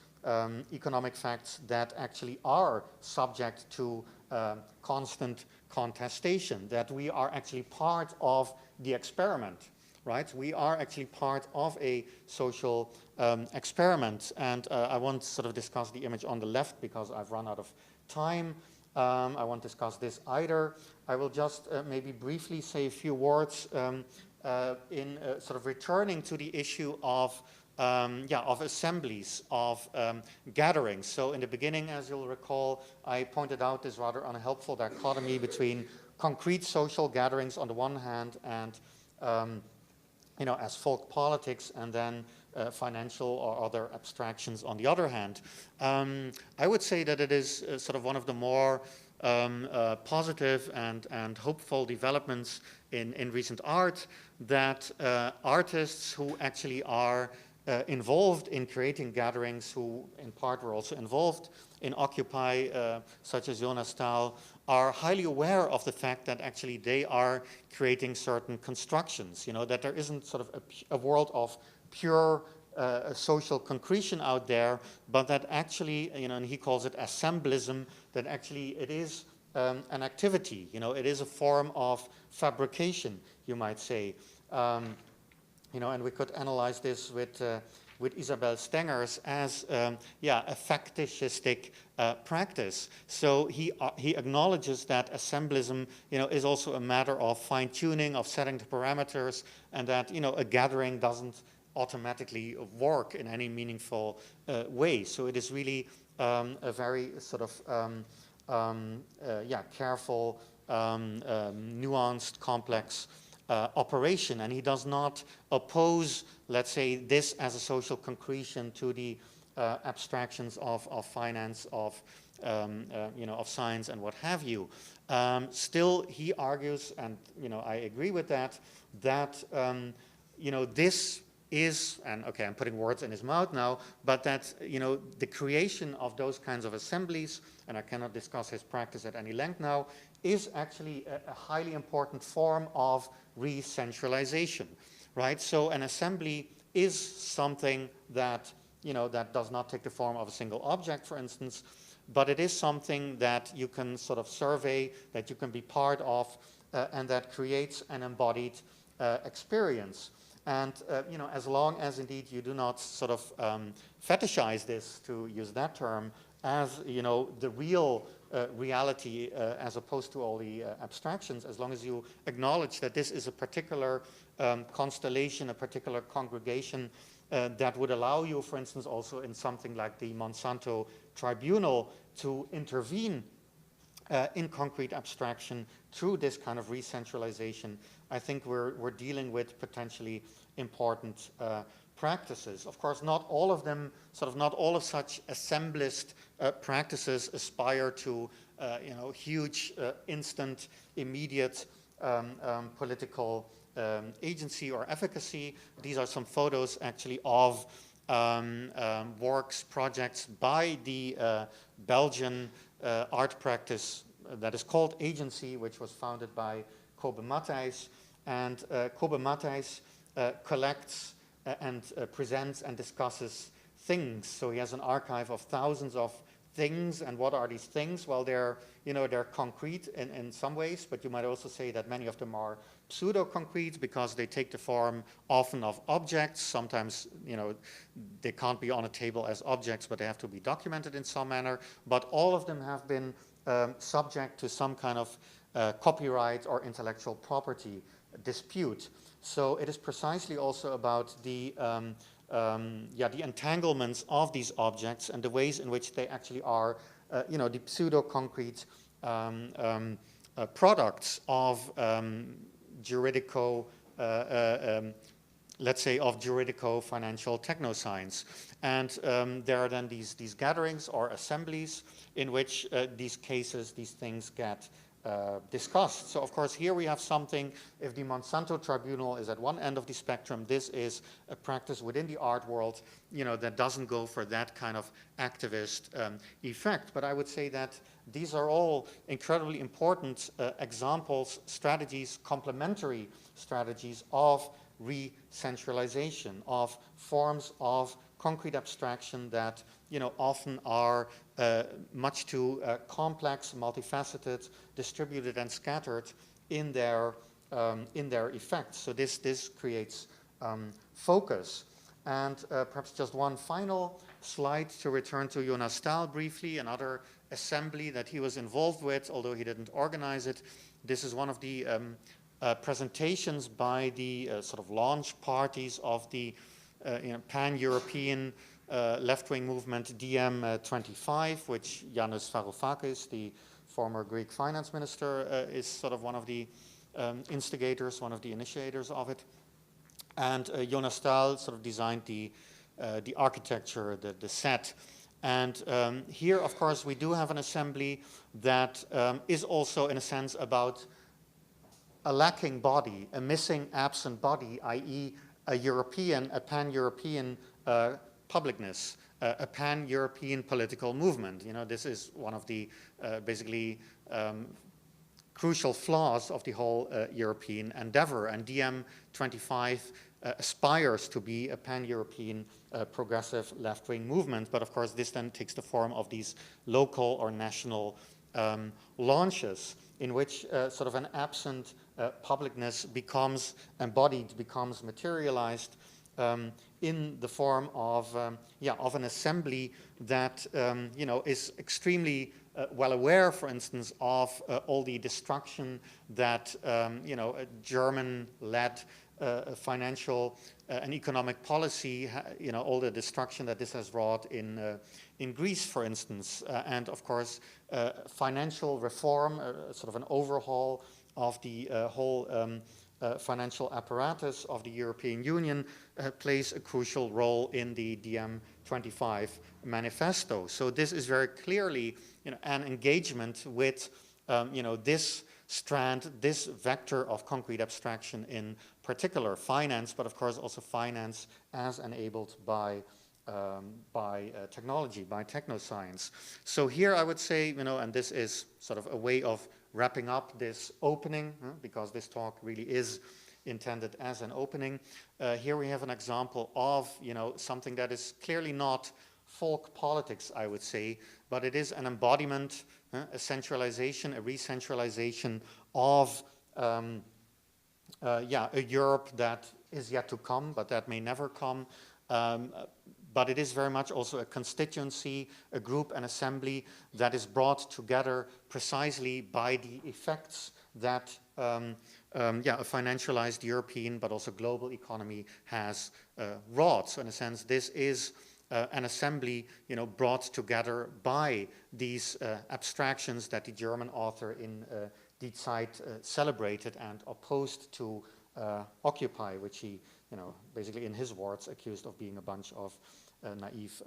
economic facts that actually are subject to constant contestation, that we are actually part of the experiment, right? We are actually part of a social experiment. And I won't sort of discuss the image on the left because I've run out of time. I won't discuss this either. I will just maybe briefly say a few words in sort of returning to the issue of assemblies, of gatherings. So in the beginning, as you'll recall, I pointed out this rather unhelpful dichotomy between concrete social gatherings on the one hand and as folk politics, and then financial or other abstractions on the other hand. I would say that it is sort of one of the more positive and hopeful developments in recent art that artists who actually are involved in creating gatherings, who in part were also involved in Occupy, such as Jonas Staal, are highly aware of the fact that actually they are creating certain constructions, that there isn't sort of a world of pure social concretion out there, but that actually, and he calls it assemblism, that actually it is an activity, it is a form of fabrication, you might say. And we could analyze this with Isabel Stengers as a facticistic practice. So he acknowledges that assemblism is also a matter of fine-tuning, of setting the parameters, and that a gathering doesn't automatically work in any meaningful way. So it is really a very sort of careful, nuanced, complex operation, and he does not oppose, let's say, this as a social concretion to the abstractions of finance, of science, and what have you. Still, he argues, and I agree with that, that this is, and okay, I'm putting words in his mouth now, but that the creation of those kinds of assemblies, and I cannot discuss his practice at any length now, is actually a highly important form of re-centralization, right? So an assembly is something that that does not take the form of a single object, for instance, but it is something that you can sort of survey, that you can be part of, and that creates an embodied experience. And as long as indeed you do not sort of fetishize this, to use that term, as the real reality as opposed to all the abstractions, as long as you acknowledge that this is a particular constellation, a particular congregation that would allow you, for instance, also in something like the Monsanto tribunal to intervene in concrete abstraction through this kind of re-centralization, I think we're dealing with potentially important practices. Of course, not all of them, not all of such assemblist practices aspire to, huge, instant, immediate political agency or efficacy. These are some photos actually of works, projects by the Belgian art practice that is called Agency, which was founded by Kobe Matthijs. And Kobe Matthijs collects and presents and discusses things. So he has an archive of thousands of things. And what are these things? Well, they're concrete in some ways, but you might also say that many of them are pseudo-concrete because they take the form often of objects. Sometimes, they can't be on a table as objects, but they have to be documented in some manner. But all of them have been subject to some kind of copyright or intellectual property dispute. So it is precisely also about the the entanglements of these objects and the ways in which they actually are, the pseudo-concrete products of let's say, of juridico-financial technoscience. And there are then these gatherings or assemblies in which these cases, these things get discussed. So, of course, here we have something, if the Monsanto Tribunal is at one end of the spectrum, this is a practice within the art world, that doesn't go for that kind of activist effect. But I would say that these are all incredibly important examples, strategies, complementary strategies of re-centralization, of forms of concrete abstraction that often are much too complex, multifaceted, distributed, and scattered in their effects. So this creates focus. And perhaps just one final slide to return to Jonas Stahl briefly, another assembly that he was involved with, although he didn't organize it. This is one of the presentations by the sort of launch parties of the pan-European left-wing movement DM25, which Yanis Varoufakis, the former Greek finance minister, is sort of one of the instigators, one of the initiators of it. And Jonas Stahl sort of designed the architecture, the set. And here, of course, we do have an assembly that is also, in a sense, about a lacking body, a missing, absent body, i.e. a pan-European publicness, a pan-European political movement. This is one of the basically crucial flaws of the whole European endeavor. And DM25 aspires to be a pan-European progressive left-wing movement. But of course, this then takes the form of these local or national launches in which sort of an absent publicness becomes embodied, becomes materialized in the form of an assembly that is extremely well aware, for instance, of all the destruction that a German-led financial and economic policy, all the destruction that this has wrought in Greece, for instance, and of course financial reform, sort of an overhaul of the whole financial apparatus of the European Union plays a crucial role in the DM25 manifesto. So this is very clearly an engagement with this strand, this vector of concrete abstraction, in particular finance, but of course also finance as enabled by technology, by technoscience. So here I would say, and this is sort of a way of wrapping up this opening, because this talk really is intended as an opening. Here we have an example of, something that is clearly not folk politics, I would say, but it is an embodiment, a centralization, a re-centralization of a Europe that is yet to come, but that may never come. But it is very much also a constituency, a group, an assembly that is brought together precisely by the effects that a financialized European but also global economy has wrought. So in a sense, this is an assembly, brought together by these abstractions that the German author in Die Zeit celebrated and opposed to Occupy, which he, basically in his words, accused of being a bunch of naive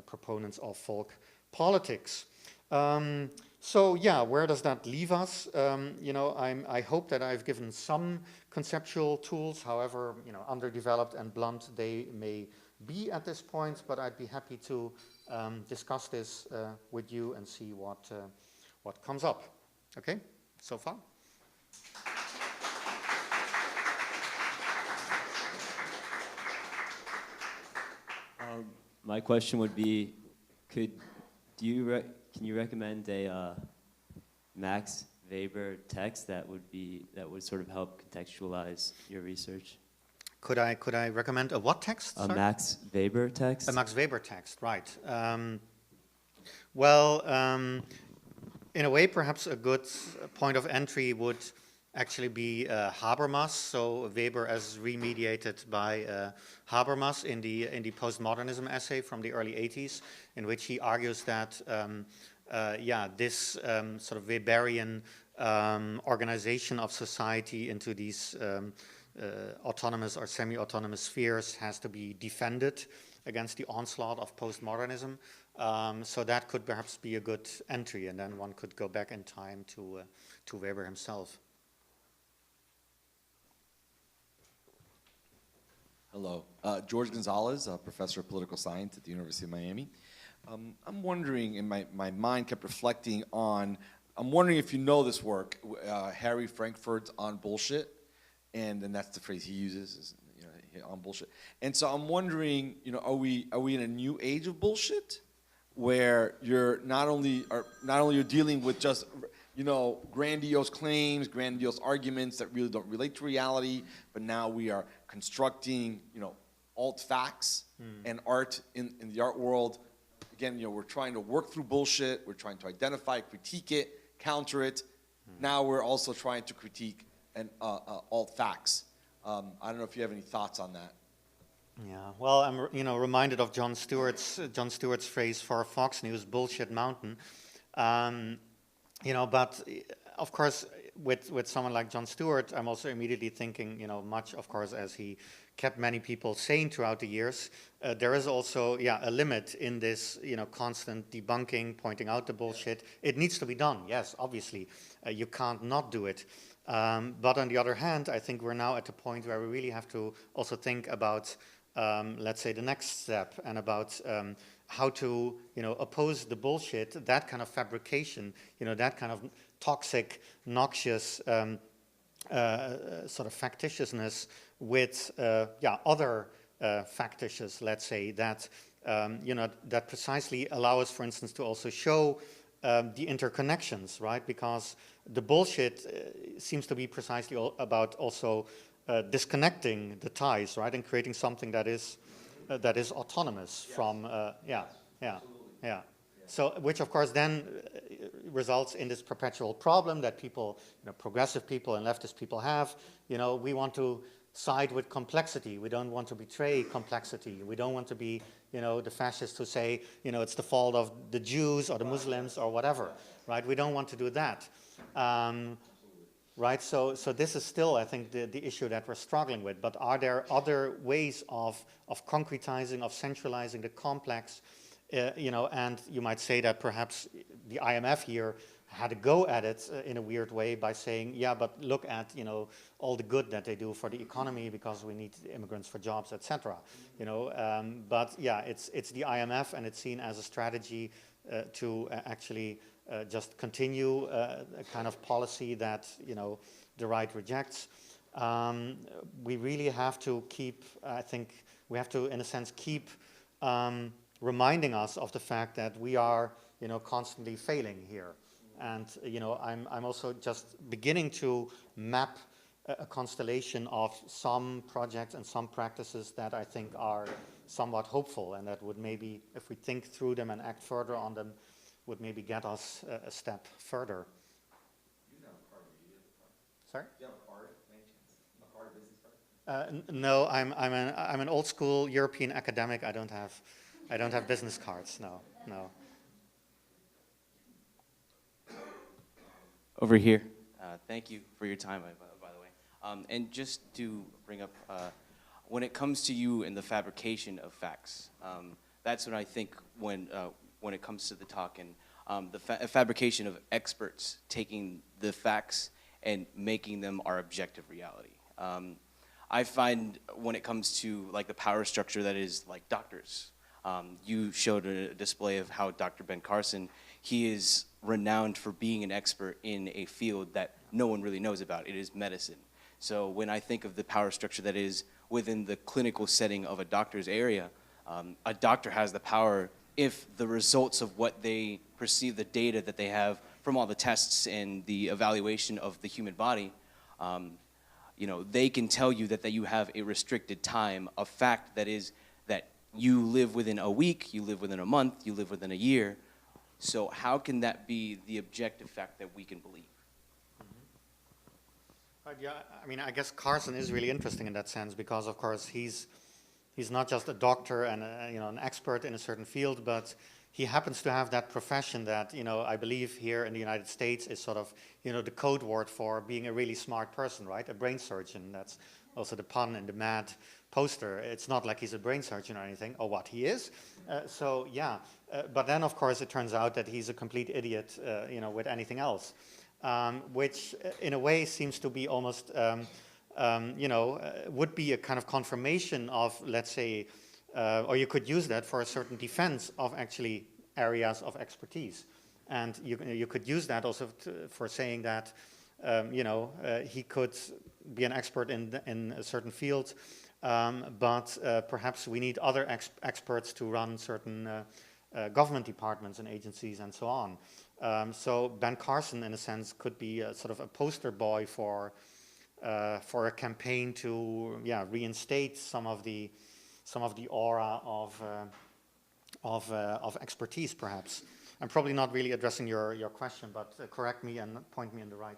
proponents of folk politics. So yeah, where does that leave us? I hope that I've given some conceptual tools, however underdeveloped and blunt they may be at this point, but I'd be happy to discuss this with you and see what comes up. Okay, so far? My question would be, can you recommend a Max Weber text that would sort of help contextualize your research? Could I recommend a what text? A Max Weber text. A Max Weber text, right? In a way, perhaps a good point of entry would actually be Habermas. So Weber as remediated by Habermas in the postmodernism essay from the early 80s, in which he argues that this sort of Weberian organization of society into these autonomous or semi-autonomous spheres has to be defended against the onslaught of postmodernism. So that could perhaps be a good entry, and then one could go back in time to Weber himself. Hello, George Gonzalez, a professor of political science at the University of Miami. I'm wondering, in my mind kept reflecting on, I'm wondering if you know this work, Harry Frankfurt's On Bullshit, and then that's the phrase he uses, is, on bullshit. And so I'm wondering, are we in a new age of bullshit, where you're not only you're dealing with just grandiose claims, grandiose arguments that really don't relate to reality, but now we are constructing, alt facts and art in the art world. Again, we're trying to work through bullshit. We're trying to identify, critique it, counter it. Now we're also trying to critique and alt facts. I don't know if you have any thoughts on that. Yeah, well, I'm reminded of Jon Stewart's phrase for Fox News, "bullshit mountain." But of course, with someone like Jon Stewart, I'm also immediately thinking, much, of course, as he kept many people sane throughout the years, there is also, a limit in this, constant debunking, pointing out the bullshit. It needs to be done, yes, obviously. You can't not do it. But on the other hand, I think we're now at a point where we really have to also think about, let's say, the next step, and about how to, oppose the bullshit, that kind of fabrication, that kind of toxic, noxious sort of factitiousness with, other factitious, let's say, that, that precisely allow us, for instance, to also show the interconnections, right? Because the bullshit seems to be precisely about also disconnecting the ties, right, and creating something that is autonomous from, So, which of course then results in this perpetual problem that people, progressive people and leftist people have. We want to side with complexity. We don't want to betray complexity. We don't want to be, the fascists who say, it's the fault of the Jews or the Muslims or whatever, right? We don't want to do that. Right, so this is still, I think, the issue that we're struggling with. But are there other ways of concretizing, of centralizing the complex? And you might say that perhaps the IMF here had a go at it in a weird way by saying, yeah, but look at all the good that they do for the economy because we need immigrants for jobs, etc. But yeah, it's the IMF, and it's seen as a strategy to actually just continue a kind of policy that the right rejects. We really have to keep, I think, we have to, in a sense, keep reminding us of the fact that we are, constantly failing here. And, I'm also just beginning to map a constellation of some projects and some practices that I think are somewhat hopeful, and that would maybe, if we think through them and act further on them, would maybe get us a step further. You have a card, do you? Sorry? Do you have a card, by any chance? A card, a business card? No, I'm an old school European academic. I don't have business cards. No. Over here. Thank you for your time, by the way. And just to bring up, when it comes to you and the fabrication of facts, that's what I think when it comes to the talk, and the fabrication of experts taking the facts and making them our objective reality. I find when it comes to like the power structure that is like doctors, you showed a display of how Dr. Ben Carson, he is renowned for being an expert in a field that no one really knows about. It is medicine. So when I think of the power structure that is within the clinical setting of a doctor's area, a doctor has the power if the results of what they perceive, the data that they have from all the tests and the evaluation of the human body, they can tell you that you have a restricted time, a fact that is that you live within a week, you live within a month, you live within a year. So how can that be the objective fact that we can believe? But yeah, I mean, I guess Carson is really interesting in that sense because, of course, he's not just a doctor and an expert in a certain field, but he happens to have that profession that I believe here in the United States is sort of the code word for being a really smart person, right? A brain surgeon. That's also the pun in the Mad poster. It's not like he's a brain surgeon or anything, or what he is. So yeah, but then of course it turns out that he's a complete idiot, with anything else, which in a way seems to be almost, would be a kind of confirmation of, let's say, or you could use that for a certain defense of actually areas of expertise, and you could use that also for saying that, he could be an expert in a certain field. But perhaps we need other experts to run certain government departments and agencies and so on. So Ben Carson, in a sense, could be a sort of a poster boy for a campaign to reinstate some of the aura of expertise, perhaps. I'm probably not really addressing your question, but correct me and point me in the right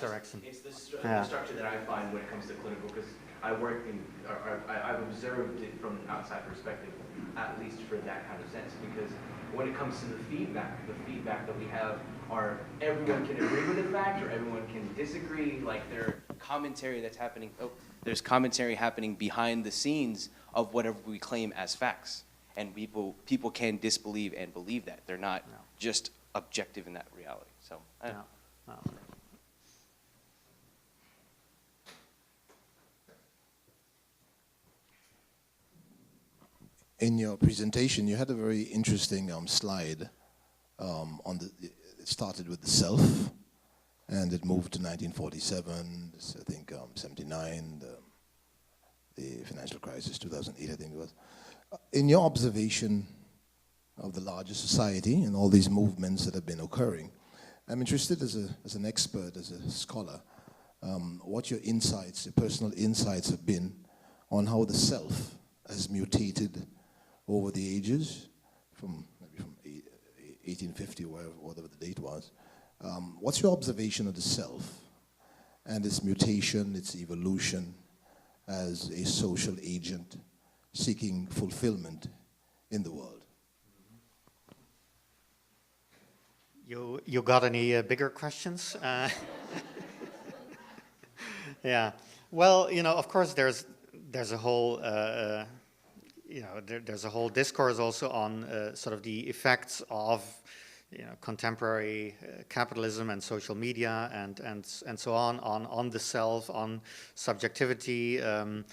direction. It's the structure that I find when it comes to clinical, because I work in, or I've observed it from an outside perspective, at least for that kind of sense, because when it comes to the feedback that we have are everyone can agree with the fact or everyone can disagree, like there's commentary happening behind the scenes of whatever we claim as facts. And people can disbelieve and believe that. They're not just objective in that reality. So, I don't know. No. In your presentation, you had a very interesting slide it started with the self, and it moved to 1947, I think 79, the financial crisis, 2008, I think it was. In your observation of the larger society and all these movements that have been occurring, I'm interested as an expert, as a scholar, what your insights, your personal insights have been on how the self has mutated over the ages, maybe from 1850, whatever the date was. What's your observation of the self and its mutation, its evolution as a social agent seeking fulfillment in the world? You got any bigger questions? Yeah. Well, of course, there's a whole there's a whole discourse also on sort of the effects of contemporary capitalism and social media and so on the self, on subjectivity. You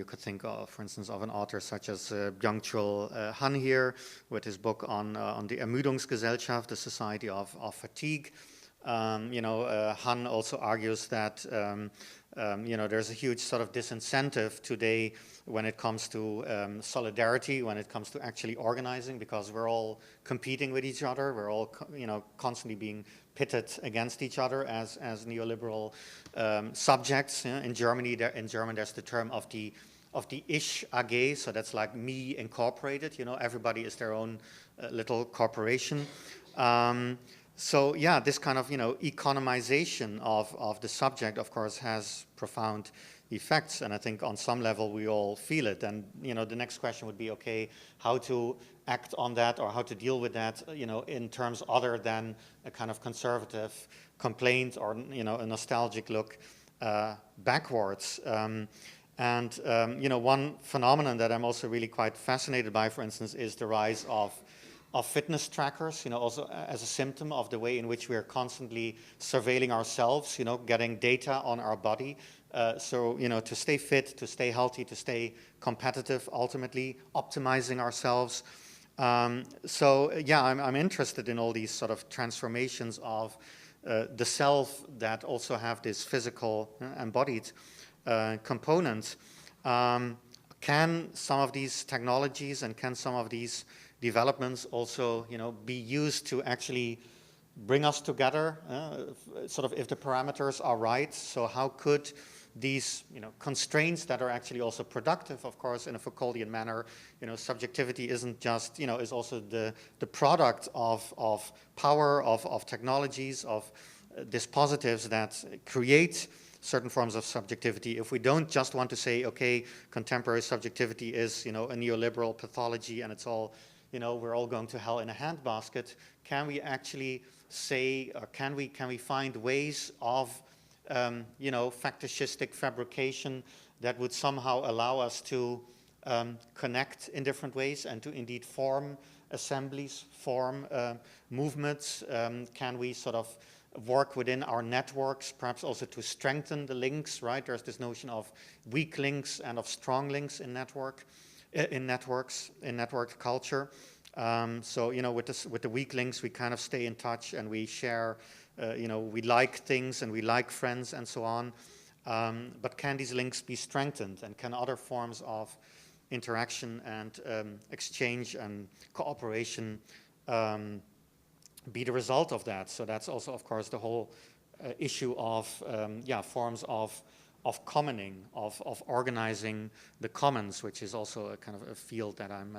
could think of, for instance, of an author such as Byung-Chul Han here, with his book on the Ermüdungsgesellschaft, the society of fatigue. Han also argues that there's a huge sort of disincentive today when it comes to solidarity, when it comes to actually organizing, because we're all competing with each other. We're all constantly being pitted against each other as neoliberal subjects. In Germany, there's the term of the Ich AG, so that's like me incorporated. Everybody is their own little corporation. So yeah, this kind of economization of the subject, of course, has profound effects, and I think on some level we all feel it. And the next question would be, okay, how to act on that or how to deal with that, in terms other than a kind of conservative complaint or a nostalgic look backwards. One phenomenon that I'm also really quite fascinated by, for instance, is the rise of fitness trackers, also as a symptom of the way in which we are constantly surveilling ourselves, getting data on our body. To stay fit, to stay healthy, to stay competitive, ultimately optimizing ourselves. I'm interested in all these sort of transformations of the self that also have this physical, embodied component. Can some of these technologies and can some of these developments also, be used to actually bring us together, sort of if the parameters are right? So how could these, constraints that are actually also productive, of course, in a Foucauldian manner, subjectivity isn't just, is also the product of power, of technologies, of dispositives that create certain forms of subjectivity, if we don't just want to say, okay, contemporary subjectivity is, a neoliberal pathology and it's all, we're all going to hell in a handbasket, can we actually say, or can we find ways of, facticistic fabrication that would somehow allow us to connect in different ways and to indeed form assemblies, form movements? Can we sort of work within our networks, perhaps also to strengthen the links, right? There's this notion of weak links and of strong links in networks, in networked culture. So, with the weak links, we kind of stay in touch and we share, we like things and we like friends and so on. But can these links be strengthened, and can other forms of interaction and exchange and cooperation be the result of that? So that's also, of course, the whole issue of forms of commoning, of organizing the commons, which is also a kind of a field that I'm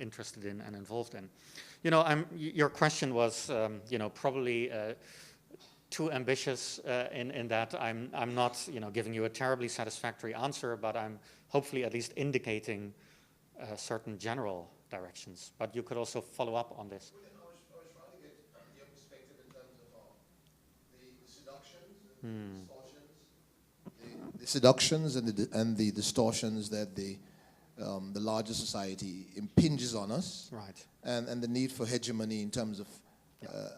interested in and involved in. Your question was probably too ambitious in that I'm not giving you a terribly satisfactory answer, but I'm hopefully at least indicating certain general directions. But you could also follow up on this. I was trying to get your perspective in terms of the seductions and distortions, the seductions and the distortions that the larger society impinges on us, right? And the need for hegemony in terms of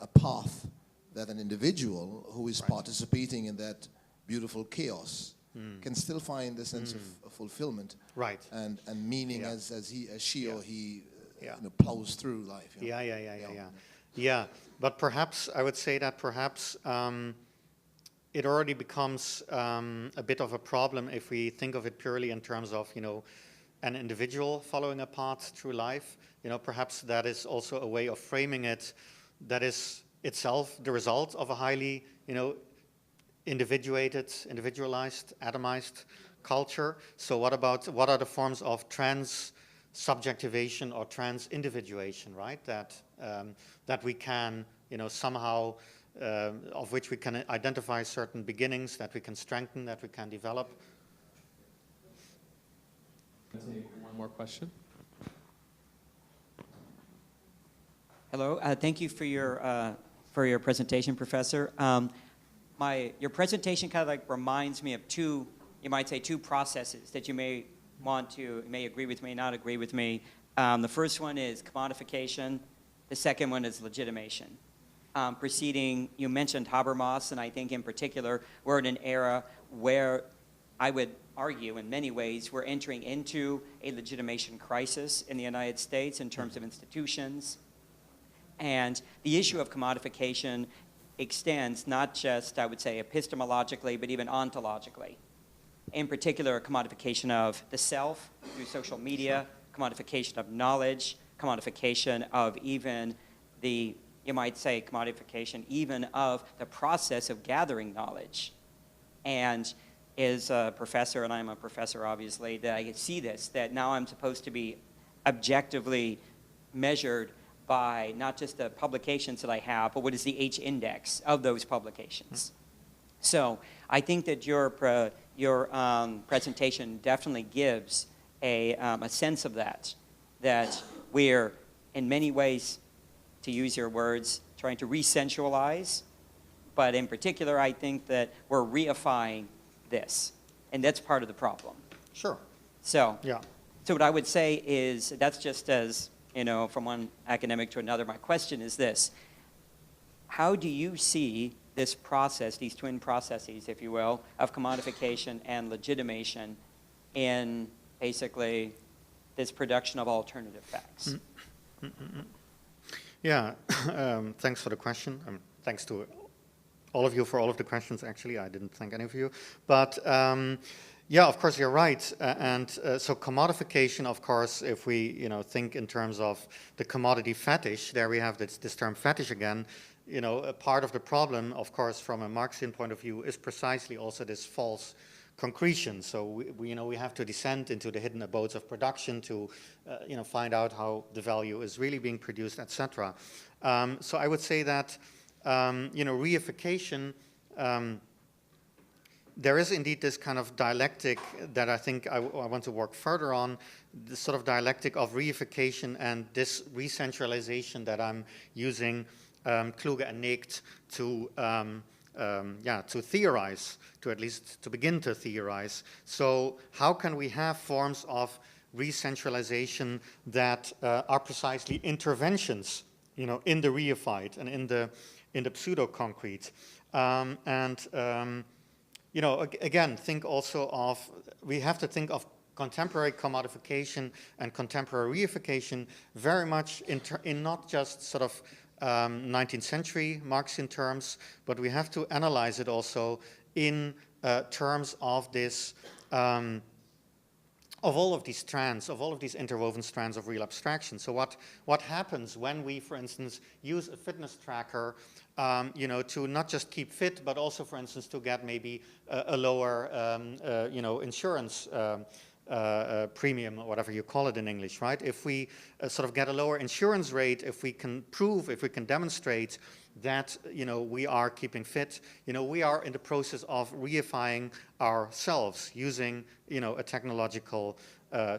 a path that an individual who is participating in that beautiful chaos can still find a sense of fulfillment, right, and meaning as she or he plows through life. Yeah. But perhaps I would say that perhaps it already becomes a bit of a problem if we think of it purely in terms of an individual following a path through life. Perhaps that is also a way of framing it that is itself the result of a highly individualized, atomized culture. So what are the forms of trans-subjectivation or trans-individuation, right? That we can, somehow, of which we can identify certain beginnings, that we can strengthen, that we can develop. Take one more question. Hello, thank you for your presentation, Professor. Your presentation kind of like reminds me of two processes that you may agree with me, not agree with me. The first one is commodification. The second one is legitimation. You mentioned Habermas, and I think in particular we're in an era where I would argue in many ways we're entering into a legitimation crisis in the United States in terms of institutions. And the issue of commodification extends not just, I would say, epistemologically, but even ontologically. In particular, commodification of the self through social media, commodification of knowledge, commodification of even commodification even of the process of gathering knowledge. And as a professor, and I'm a professor obviously, that I see this, that now I'm supposed to be objectively measured by not just the publications that I have, but what is the H index of those publications. So I think that your presentation definitely gives a sense of that we're in many ways, to use your words, trying to re-sensualize, but in particular I think that we're reifying this, and that's part of the problem. Sure. So what I would say is, that's just as, from one academic to another, my question is this: how do you see this process, these twin processes, if you will, of commodification and legitimation in basically this production of alternative facts? Yeah, thanks for the question. Thanks to all of you for all of the questions, actually. I didn't thank any of you. But yeah, of course, you're right. So commodification, of course, if we think in terms of the commodity fetish, there we have this term fetish again. A part of the problem, of course, from a Marxian point of view, is precisely also this false concretion. So we have to descend into the hidden abodes of production to find out how the value is really being produced, etc. So I would say that reification, there is indeed this kind of dialectic that I think I want to work further on, this sort of dialectic of reification and this recentralization that I'm using Kluge and Negt to theorize, to at least to begin to theorize. So how can we have forms of recentralization that are precisely interventions, in the reified and in the pseudo-concrete, again, think also of, we have to think of contemporary commodification and contemporary reification very much in not just sort of 19th century Marxian terms, but we have to analyze it also in terms of this, of all of these strands, of all of these interwoven strands of real abstraction. So what happens when we, for instance, use a fitness tracker, to not just keep fit, but also, for instance, to get maybe a lower, insurance premium, or whatever you call it in English, right? If we sort of get a lower insurance rate, if we can prove, if we can demonstrate that, we are keeping fit, we are in the process of reifying ourselves using, a technological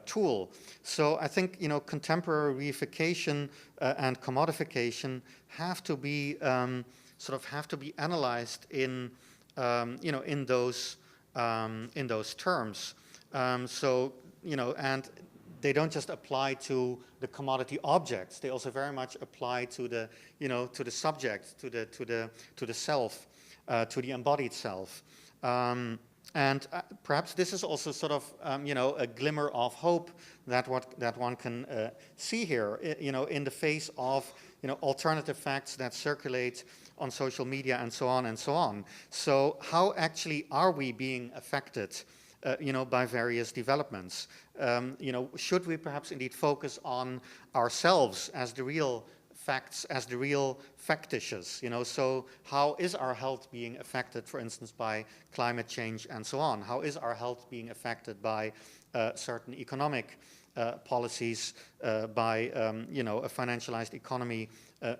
tool. So I think, contemporary reification and commodification have to be analyzed in, in those terms. And they don't just apply to the commodity objects. They also very much apply to the, to the subject, to the self, to the embodied self. And perhaps this is also sort of, a glimmer of hope that one can see here, in the face of, alternative facts that circulate on social media and so on and so on. So how actually are we being affected, by various developments? Should we perhaps indeed focus on ourselves as the real facts, as the real factitious? So how is our health being affected, for instance, by climate change and so on? How is our health being affected by certain economic policies, by a financialized economy,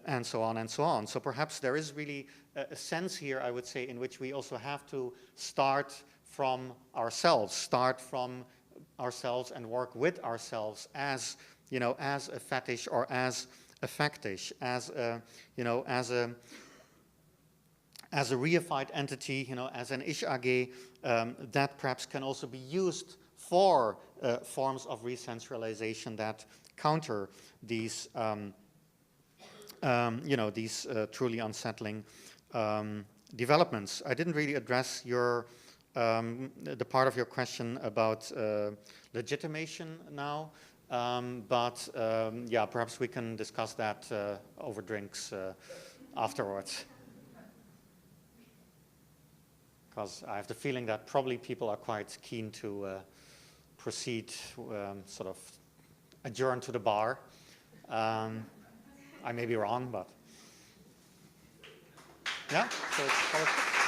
and so on and so on? So perhaps there is really a sense here, I would say, in which we also have to start from ourselves, and work with ourselves as, as a fetish or as a factish, as a, as a reified entity, as an Ich AG, that perhaps can also be used for forms of recentralization that counter these, these truly unsettling developments. I didn't really address your the part of your question about legitimation now, but yeah, perhaps we can discuss that over drinks afterwards. Because I have the feeling that probably people are quite keen to proceed, sort of adjourn to the bar. I may be wrong, but yeah, so it's